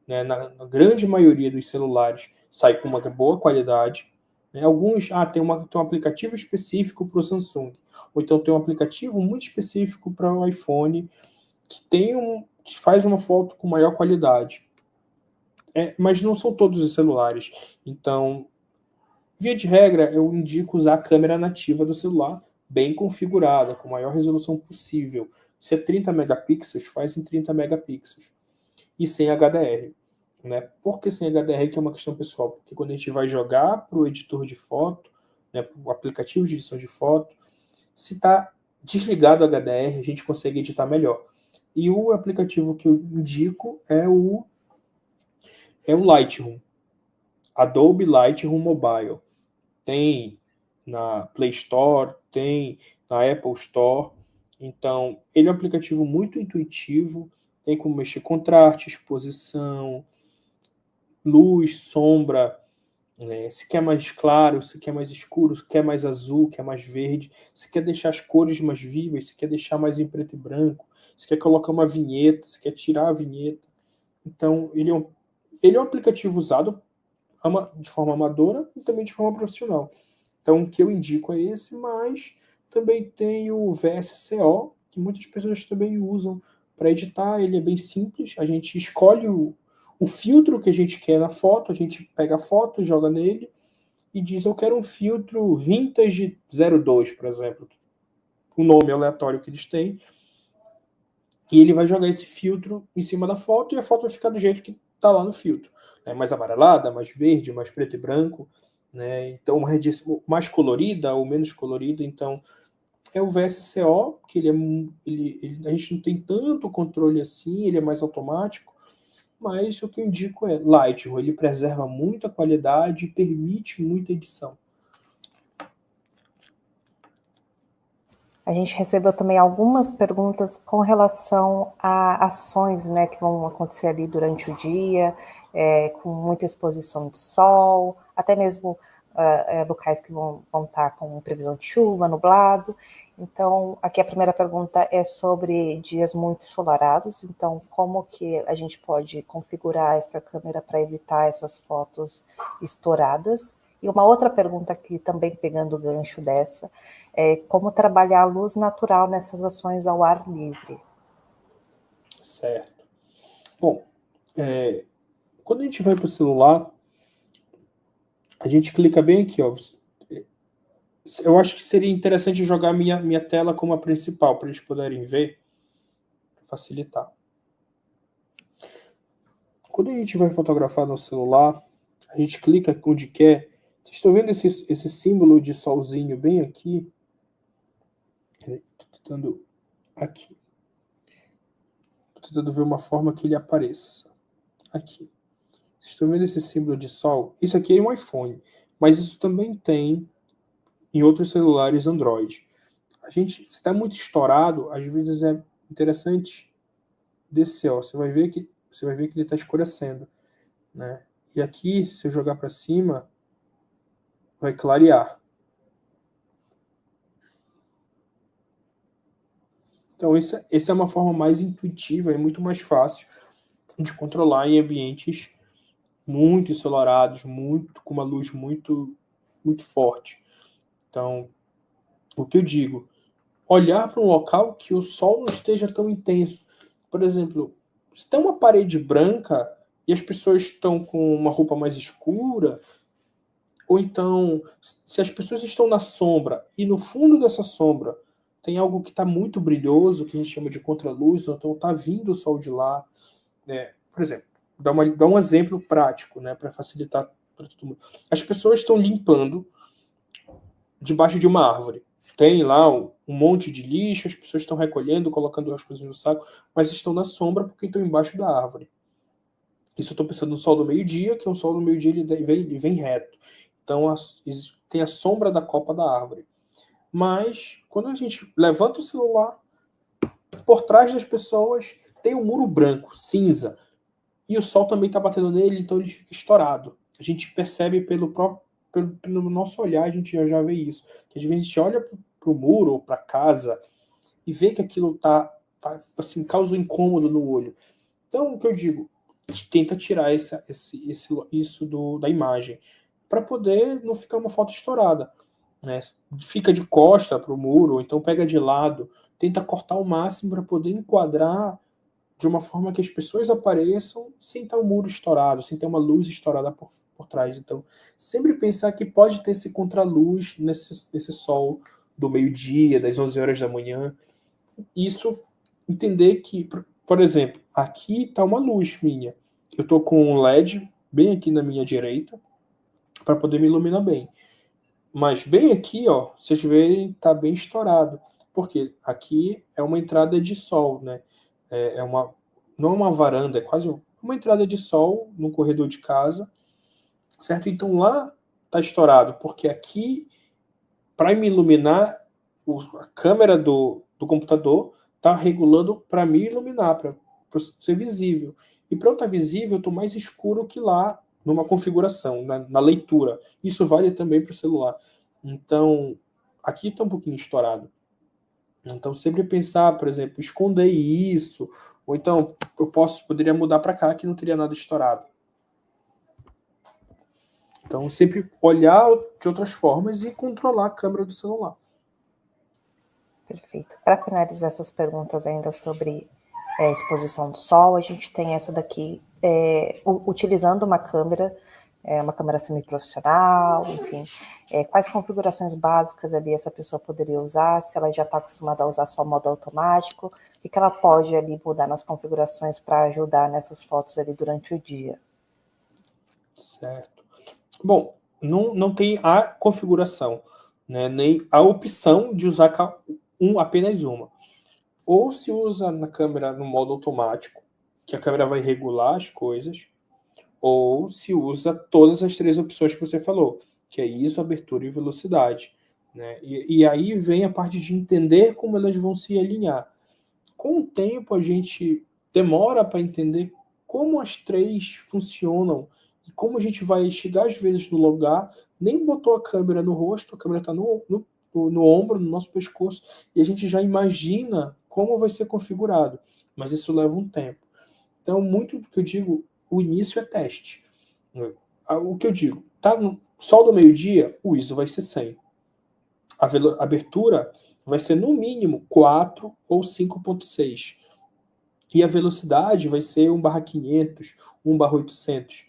né, na grande maioria dos celulares, sai com uma boa qualidade. Né? Alguns, tem um aplicativo específico para o Samsung, ou então tem um aplicativo muito específico para o iPhone, que faz uma foto com maior qualidade. Mas não são todos os celulares. Então, via de regra, eu indico usar a câmera nativa do celular, bem configurada, com a maior resolução possível. Se é 30 megapixels, faz em 30 megapixels. E sem HDR. Né? Por que sem HDR, que é uma questão pessoal? Porque quando a gente vai jogar para o editor de foto, né, para o aplicativo de edição de foto, se está desligado o HDR, a gente consegue editar melhor. E o aplicativo que eu indico é o Lightroom. Adobe Lightroom Mobile. Tem na Play Store, tem na Apple Store. Então, ele é um aplicativo muito intuitivo, tem como mexer contraste, exposição, luz, sombra, né? Se quer mais claro, se quer mais escuro, se quer mais azul, se quer mais verde, se quer deixar as cores mais vivas, se quer deixar mais em preto e branco, se quer colocar uma vinheta, se quer tirar a vinheta. Então, ele é um aplicativo usado de forma amadora e também de forma profissional. Então, o que eu indico é esse, mas também tem o VSCO, que muitas pessoas também usam Para editar, ele é bem simples. A gente escolhe o filtro que a gente quer na foto, a gente pega a foto, joga nele e diz, eu quero um filtro Vintage 02, por exemplo. O nome aleatório que eles têm. E ele vai jogar esse filtro em cima da foto e a foto vai ficar do jeito que está lá no filtro. Mais amarelada, mais verde, mais preto e branco. Né? Então, uma redição mais colorida ou menos colorida. Então, é o VSCO, que a gente não tem tanto controle assim, ele é mais automático. Mas o que eu indico é Lightroom. Ele preserva muita qualidade e permite muita edição. A gente recebeu também algumas perguntas com relação a ações, né, que vão acontecer ali durante o dia, com muita exposição de sol, até mesmo locais que vão estar com previsão de chuva, nublado. Então, aqui a primeira pergunta é sobre dias muito ensolarados. Então, como que a gente pode configurar essa câmera para evitar essas fotos estouradas? E uma outra pergunta aqui, também pegando o gancho dessa, é como trabalhar a luz natural nessas ações ao ar livre. Certo. Bom, quando a gente vai para o celular, a gente clica bem aqui, ó. Eu acho que seria interessante jogar minha tela como a principal, para eles poderem ver, para facilitar. Quando a gente vai fotografar no celular, a gente clica onde quer. Vocês estão vendo esse símbolo de solzinho bem aqui? Estou tentando aqui. Estou tentando ver uma forma que ele apareça. Aqui. Vocês estão vendo esse símbolo de sol? Isso aqui é um iPhone, mas isso também tem em outros celulares Android. Se está muito estourado, às vezes é interessante descer. Ó. Você vai ver que ele está escurecendo. Né? E aqui, se eu jogar para cima, vai clarear. Então, essa é uma forma mais intuitiva e muito mais fácil de controlar em ambientes muito ensolarados, com uma luz muito, muito forte. Então, o que eu digo? Olhar para um local que o sol não esteja tão intenso. Por exemplo, se tem uma parede branca e as pessoas estão com uma roupa mais escura, ou então, se as pessoas estão na sombra e no fundo dessa sombra tem algo que está muito brilhoso, que a gente chama de contraluz, então está vindo o sol de lá. Né? Por exemplo, dá um exemplo prático, né, para facilitar para todo mundo. As pessoas estão limpando debaixo de uma árvore. Tem lá um monte de lixo, as pessoas estão recolhendo, colocando as coisas no saco, mas estão na sombra porque estão embaixo da árvore. Isso eu estou pensando no sol do meio-dia, que o sol do meio-dia ele vem reto. Então tem a sombra da copa da árvore. Mas quando a gente levanta o celular, por trás das pessoas tem um muro branco, cinza, e o sol também está batendo nele, então ele fica estourado. A gente percebe pelo nosso olhar, a gente já vê isso. Que às vezes a gente olha para o muro ou para a casa e vê que aquilo assim, causa um incômodo no olho. Então, o que eu digo? Tenta tirar isso da imagem, para poder não ficar uma foto estourada. Né? Fica de costa para o muro, ou então pega de lado, tenta cortar o máximo para poder enquadrar de uma forma que as pessoas apareçam sem ter o muro estourado, sem ter uma luz estourada por trás. Então, sempre pensar que pode ter esse contraluz nesse sol do meio-dia, das 11 horas da manhã. Isso, entender que, por exemplo, aqui está uma luz minha. Eu estou com um LED bem aqui na minha direita para poder me iluminar bem. Mas bem aqui, ó, vocês verem, está bem estourado. Porque aqui é uma entrada de sol, né? Não é uma varanda, é quase uma entrada de sol no corredor de casa, certo? Então lá está estourado, porque aqui, para me iluminar, a câmera do computador está regulando para me iluminar, para ser visível. E para eu estar visível, eu estou mais escuro que lá, numa configuração, na leitura. Isso vale também para o celular. Então, aqui está um pouquinho estourado. Então, sempre pensar, por exemplo, esconder isso, ou então eu poderia mudar para cá que não teria nada estourado. Então, sempre olhar de outras formas e controlar a câmera do celular. Perfeito. Para finalizar essas perguntas ainda sobre exposição do sol, a gente tem essa daqui, utilizando uma câmera semiprofissional, enfim, quais configurações básicas ali essa pessoa poderia usar, se ela já está acostumada a usar só modo automático, o que ela pode ali mudar nas configurações para ajudar nessas fotos ali durante o dia. Certo. Bom, não tem a configuração, né, nem a opção de usar apenas uma. Ou se usa na câmera no modo automático, que a câmera vai regular as coisas, ou se usa todas as 3 opções que você falou, que é ISO, abertura e velocidade, né? E aí vem a parte de entender como elas vão se alinhar. Com o tempo, a gente demora para entender como as 3 funcionam e como a gente vai chegar, às vezes, no lugar, nem botou a câmera no rosto, a câmera está no ombro, no nosso pescoço, e a gente já imagina como vai ser configurado, mas isso leva um tempo. Então, muito do que eu digo, o início é teste. O que eu digo, tá no sol do meio-dia, o ISO vai ser 100. A abertura vai ser no mínimo 4 ou 5.6. E a velocidade vai ser 1/500, 1/800.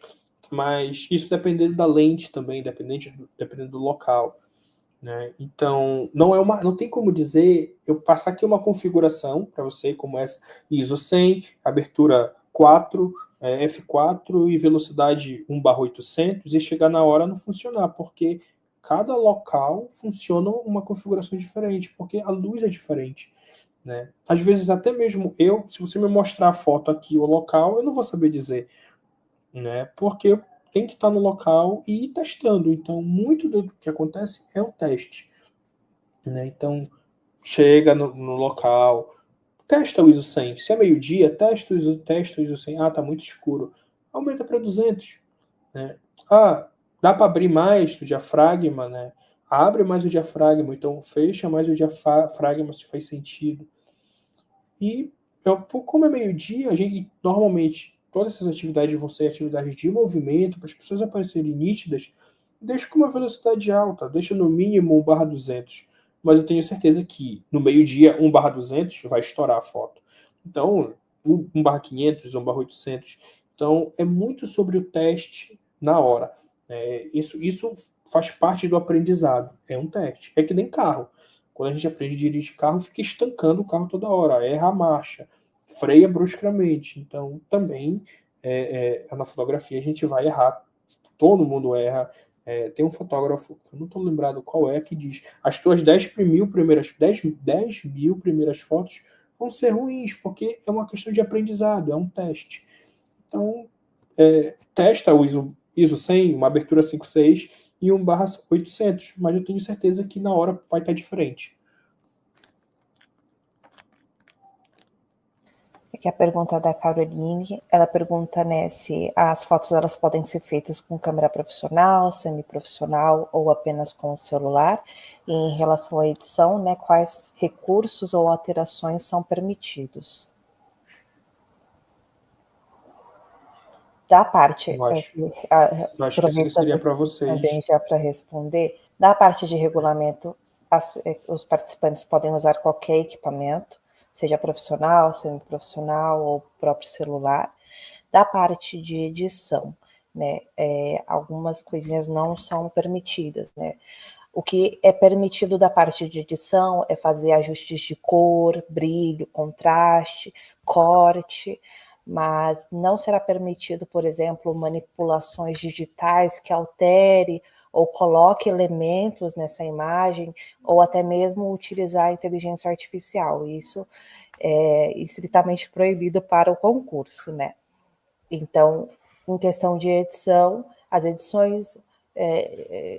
Mas isso dependendo da lente também, dependendo do local, né? Então, não tem como dizer, eu passar aqui uma configuração para você, como essa, ISO 100, abertura 4, F4 e velocidade 1/800, e chegar na hora não funcionar, porque cada local funciona uma configuração diferente, porque a luz é diferente, né? Às vezes, até mesmo se você me mostrar a foto aqui, o local, eu não vou saber dizer, né? Porque tem que estar no local e ir testando. Então, muito do que acontece é um teste, né? Então, chega no local, testa o ISO 100. Se é meio-dia, testa o ISO 100. Ah, tá muito escuro. Aumenta para 200, né? Ah, dá para abrir mais o diafragma, né? Abre mais o diafragma, então fecha mais o diafragma se faz sentido. E como é meio-dia, a gente normalmente todas essas atividades vão ser atividades de movimento, para as pessoas aparecerem nítidas, deixa com uma velocidade alta, deixa no mínimo 1/200. Mas eu tenho certeza que no meio-dia, 1/200 vai estourar a foto. Então, 1/500, 1/800. Então, é muito sobre o teste na hora. Isso faz parte do aprendizado. É um teste. É que nem carro. Quando a gente aprende a dirigir carro, fica estancando o carro toda hora, erra a marcha, freia bruscamente. Então, também, na fotografia, a gente vai errar. Todo mundo erra. Tem um fotógrafo, eu não estou lembrado qual que diz, as tuas 10 mil primeiras fotos vão ser ruins, porque é uma questão de aprendizado, é um teste. Então, testa o ISO 100, uma abertura 5.6 e 1/800, mas eu tenho certeza que na hora vai estar diferente. Aqui a pergunta da Caroline, ela pergunta, né, se as fotos elas podem ser feitas com câmera profissional, semiprofissional ou apenas com o celular. E em relação à edição, né, quais recursos ou alterações são permitidos? Da parte... Eu acho que isso seria para vocês. Também já para responder, da parte de regulamento, os participantes podem usar qualquer equipamento, seja profissional, semiprofissional ou próprio celular. Da parte de edição, né, algumas coisinhas não são permitidas, né? O que é permitido da parte de edição é fazer ajustes de cor, brilho, contraste, corte, mas não será permitido, por exemplo, manipulações digitais que altere ou coloque elementos nessa imagem, ou até mesmo utilizar a inteligência artificial. Isso é estritamente proibido para o concurso, né? Então, em questão de edição, as edições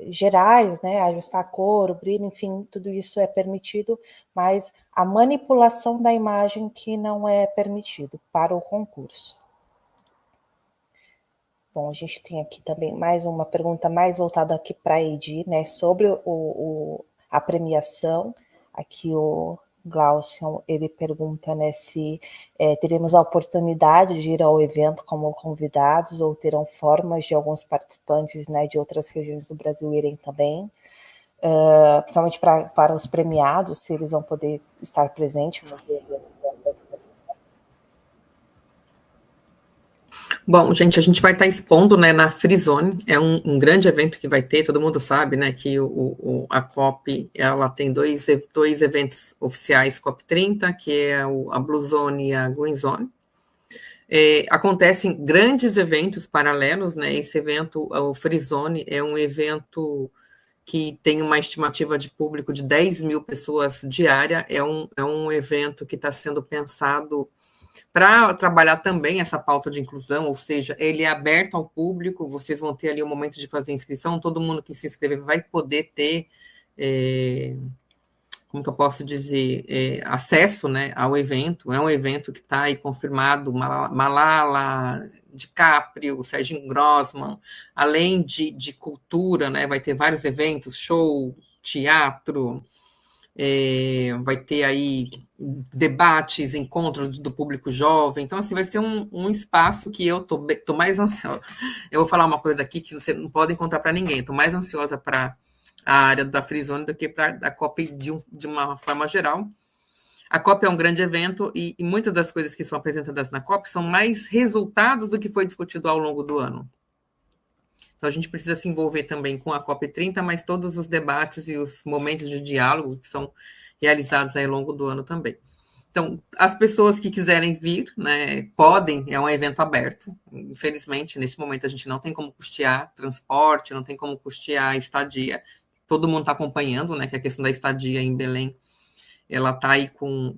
gerais, né, ajustar a cor, o brilho, enfim, tudo isso é permitido, mas a manipulação da imagem que não é permitido para o concurso. Bom, a gente tem aqui também mais uma pergunta mais voltada aqui para a Edi, né, sobre a premiação. Aqui o Glaucion, ele pergunta, né, se teremos a oportunidade de ir ao evento como convidados ou terão formas de alguns participantes, né, de outras regiões do Brasil irem também, principalmente para os premiados, se eles vão poder estar presentes no evento. Bom, gente, a gente vai estar expondo, né, na Frizone, é um grande evento que vai ter, todo mundo sabe, né, que a COP, ela tem dois eventos oficiais, COP 30, que é a Blue Zone e a Green Zone. Acontecem grandes eventos paralelos, né, esse evento, o Frizone, é um evento que tem uma estimativa de público de 10 mil pessoas diária, é um evento que está sendo pensado para trabalhar também essa pauta de inclusão, ou seja, ele é aberto ao público, vocês vão ter ali o momento de fazer inscrição, todo mundo que se inscrever vai poder ter, como que eu posso dizer, acesso, né, ao evento. É um evento que está aí confirmado, Malala, DiCaprio, Serginho Grossman, além de cultura, né, vai ter vários eventos, show, teatro, vai ter aí debates, encontros do público jovem. Então, assim, vai ser um espaço que eu tô mais ansiosa. Eu vou falar uma coisa aqui que você não pode contar para ninguém. Estou mais ansiosa para a área da Frizone do que para a COP de uma forma geral. A COP é um grande evento e muitas das coisas que são apresentadas na COP são mais resultados do que foi discutido ao longo do ano. Então, a gente precisa se envolver também com a COP 30, mas todos os debates e os momentos de diálogo que são realizados ao longo do ano também. Então, as pessoas que quiserem vir, né, podem, é um evento aberto. Infelizmente, nesse momento, a gente não tem como custear transporte, não tem como custear estadia. Todo mundo está acompanhando, né, que a questão da estadia em Belém, ela está aí com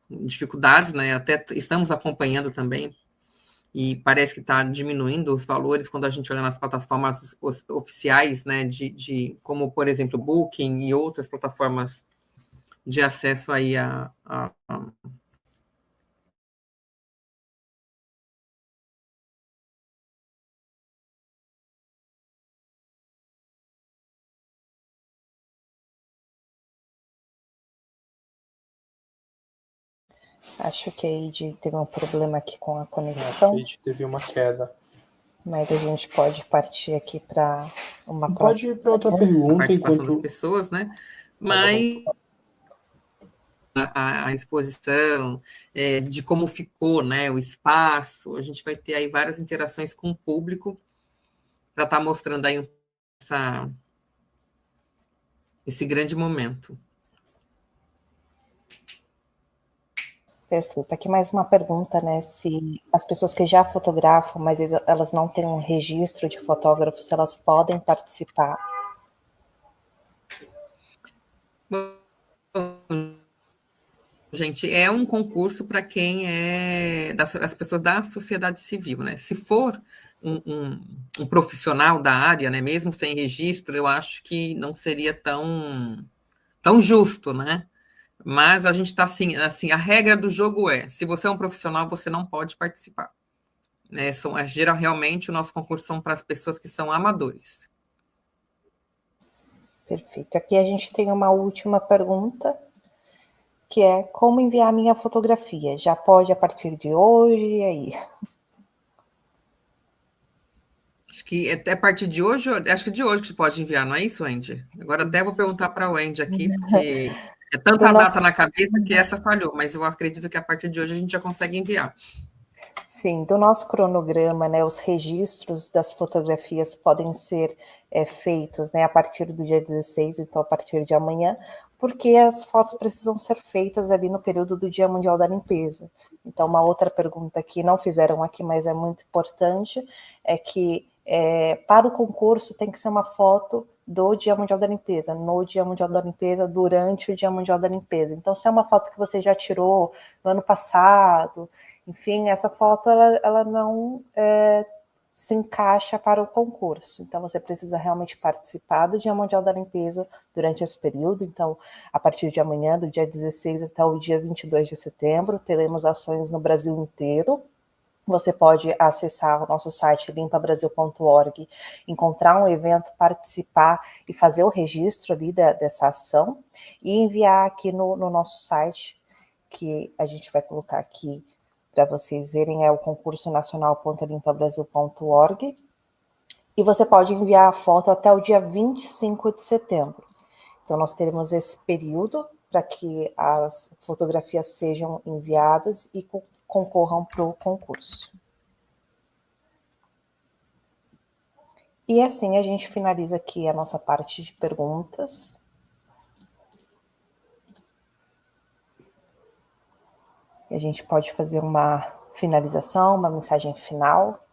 dificuldades, né, até estamos acompanhando também, e parece que está diminuindo os valores quando a gente olha nas plataformas oficiais, né, como, por exemplo, Booking e outras plataformas de acesso aí Acho que a Eide teve um problema aqui com a conexão. A Eide teve uma queda. Mas a gente pode partir aqui para uma Pode ir para outra pergunta. A participação das pessoas, né? Mas a exposição, de como ficou, né, o espaço, a gente vai ter aí várias interações com o público para estar mostrando aí esse grande momento. Perfeito. Aqui mais uma pergunta, né? Se as pessoas que já fotografam, mas elas não têm um registro de fotógrafo, se elas podem participar. Bom, gente, é um concurso para quem as pessoas da sociedade civil, né? Se for um profissional da área, né? Mesmo sem registro, eu acho que não seria tão justo, né? Mas a gente está assim, a regra do jogo se você é um profissional, você não pode participar. Né? Realmente, o nosso concurso são para as pessoas que são amadores. Perfeito. Aqui a gente tem uma última pergunta, que é como enviar minha fotografia? Já pode a partir de hoje, e aí? Acho que até a partir de hoje, acho que de hoje que você pode enviar, não é isso, Wendy? Agora até vou perguntar para a Wendy aqui, porque é tanta data na cabeça que essa falhou, mas eu acredito que a partir de hoje a gente já consegue enviar. Sim, do nosso cronograma, né, os registros das fotografias podem ser feitos, né, a partir do dia 16, então a partir de amanhã, porque as fotos precisam ser feitas ali no período do Dia Mundial da Limpeza. Então, uma outra pergunta que não fizeram aqui, mas é muito importante, é que para o concurso tem que ser uma foto do Dia Mundial da Limpeza, no Dia Mundial da Limpeza, durante o Dia Mundial da Limpeza. Então, se é uma foto que você já tirou no ano passado, enfim, essa foto ela não se encaixa para o concurso. Então, você precisa realmente participar do Dia Mundial da Limpeza durante esse período. Então, a partir de amanhã, do dia 16 até o dia 22 de setembro, teremos ações no Brasil inteiro. Você pode acessar o nosso site limpabrasil.org, encontrar um evento, participar e fazer o registro ali dessa ação e enviar aqui no nosso site, que a gente vai colocar aqui para vocês verem, é o concurso nacional.limpabrasil.org, e você pode enviar a foto até o dia 25 de setembro. Então, nós teremos esse período para que as fotografias sejam enviadas e concorram para o concurso. E assim a gente finaliza aqui a nossa parte de perguntas. E a gente pode fazer uma finalização, uma mensagem final.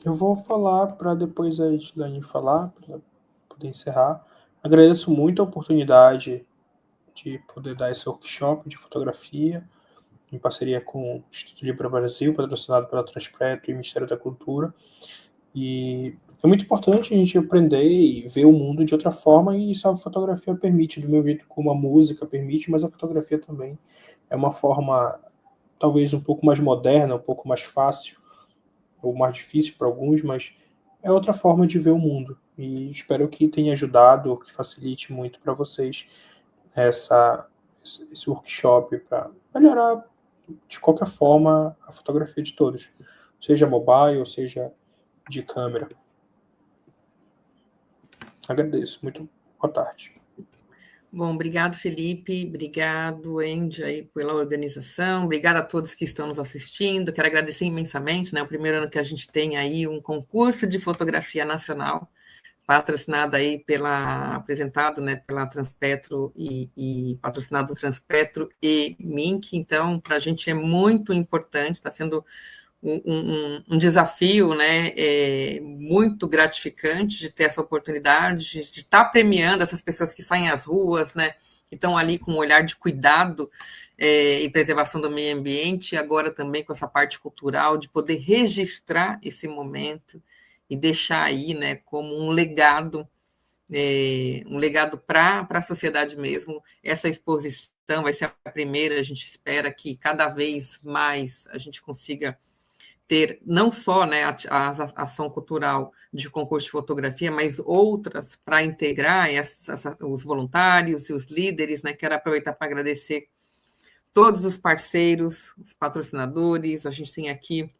Eu vou falar para depois a Edilane falar, para poder encerrar. Agradeço muito a oportunidade de poder dar esse workshop de fotografia, em parceria com o Instituto Libra Brasil, patrocinado pela Transpetro e Ministério da Cultura. E é muito importante a gente aprender e ver o mundo de outra forma, e isso a fotografia permite, do meu jeito como a música permite, mas a fotografia também é uma forma talvez um pouco mais moderna, um pouco mais fácil, ou mais difícil para alguns, mas é outra forma de ver o mundo. E espero que tenha ajudado, que facilite muito para vocês esse workshop para melhorar, de qualquer forma, a fotografia de todos, seja mobile, ou seja de câmera. Agradeço. Muito boa tarde. Bom, obrigado, Felipe, obrigado, Andy, aí, pela organização, obrigado a todos que estão nos assistindo, quero agradecer imensamente, né, o primeiro ano que a gente tem aí um concurso de fotografia nacional, patrocinado aí apresentado, né, pela Transpetro e patrocinado Transpetro e Mink, então, para a gente é muito importante, está sendo um desafio, né, muito gratificante de ter essa oportunidade de estar premiando essas pessoas que saem às ruas, né, que estão ali com um olhar de cuidado e preservação do meio ambiente, e agora também com essa parte cultural, de poder registrar esse momento e deixar aí, né, como um legado para a sociedade mesmo. Essa exposição vai ser a primeira, a gente espera que cada vez mais a gente consiga ter não só, né, a ação cultural de concurso de fotografia, mas outras para integrar os voluntários e os líderes, né? Quero aproveitar para agradecer todos os parceiros, os patrocinadores. A gente tem aqui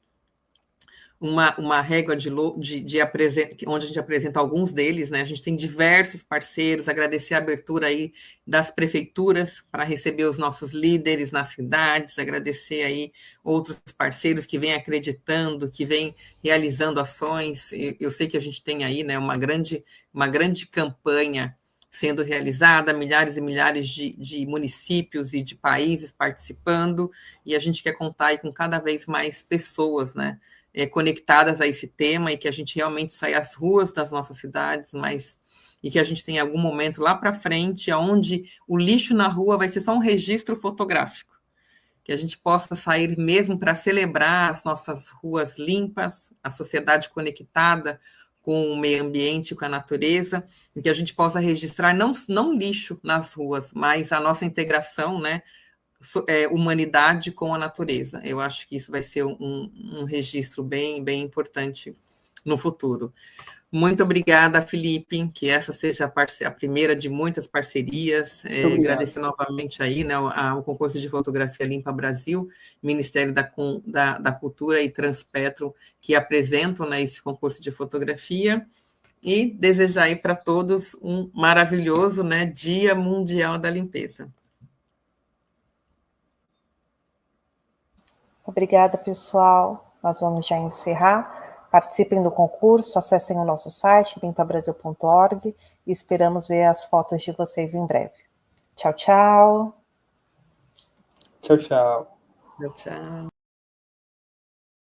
uma régua onde a gente apresenta alguns deles, né? A gente tem diversos parceiros, agradecer a abertura aí das prefeituras para receber os nossos líderes nas cidades, agradecer aí outros parceiros que vêm acreditando, que vêm realizando ações. Eu sei que a gente tem aí, né, uma grande campanha sendo realizada, milhares e milhares de municípios e de países participando, e a gente quer contar aí com cada vez mais pessoas, né, conectadas a esse tema, e que a gente realmente saia às ruas das nossas cidades, e que a gente tenha algum momento lá para frente, onde o lixo na rua vai ser só um registro fotográfico, que a gente possa sair mesmo para celebrar as nossas ruas limpas, a sociedade conectada com o meio ambiente, com a natureza, e que a gente possa registrar não lixo nas ruas, mas a nossa integração, né, humanidade com a natureza. Eu acho que isso vai ser um registro bem importante no futuro. Muito obrigada, Felipe, que essa seja a primeira de muitas parcerias. Agradecer novamente aí, né, ao concurso de fotografia Limpa Brasil, Ministério da Cultura e Transpetro, que apresentam, né, esse concurso de fotografia, e desejar aí para todos um maravilhoso, né, Dia Mundial da Limpeza. Obrigada, pessoal. Nós vamos já encerrar. Participem do concurso, acessem o nosso site, limpabrasil.org, e esperamos ver as fotos de vocês em breve. Tchau, tchau. Tchau, tchau. Tchau, tchau.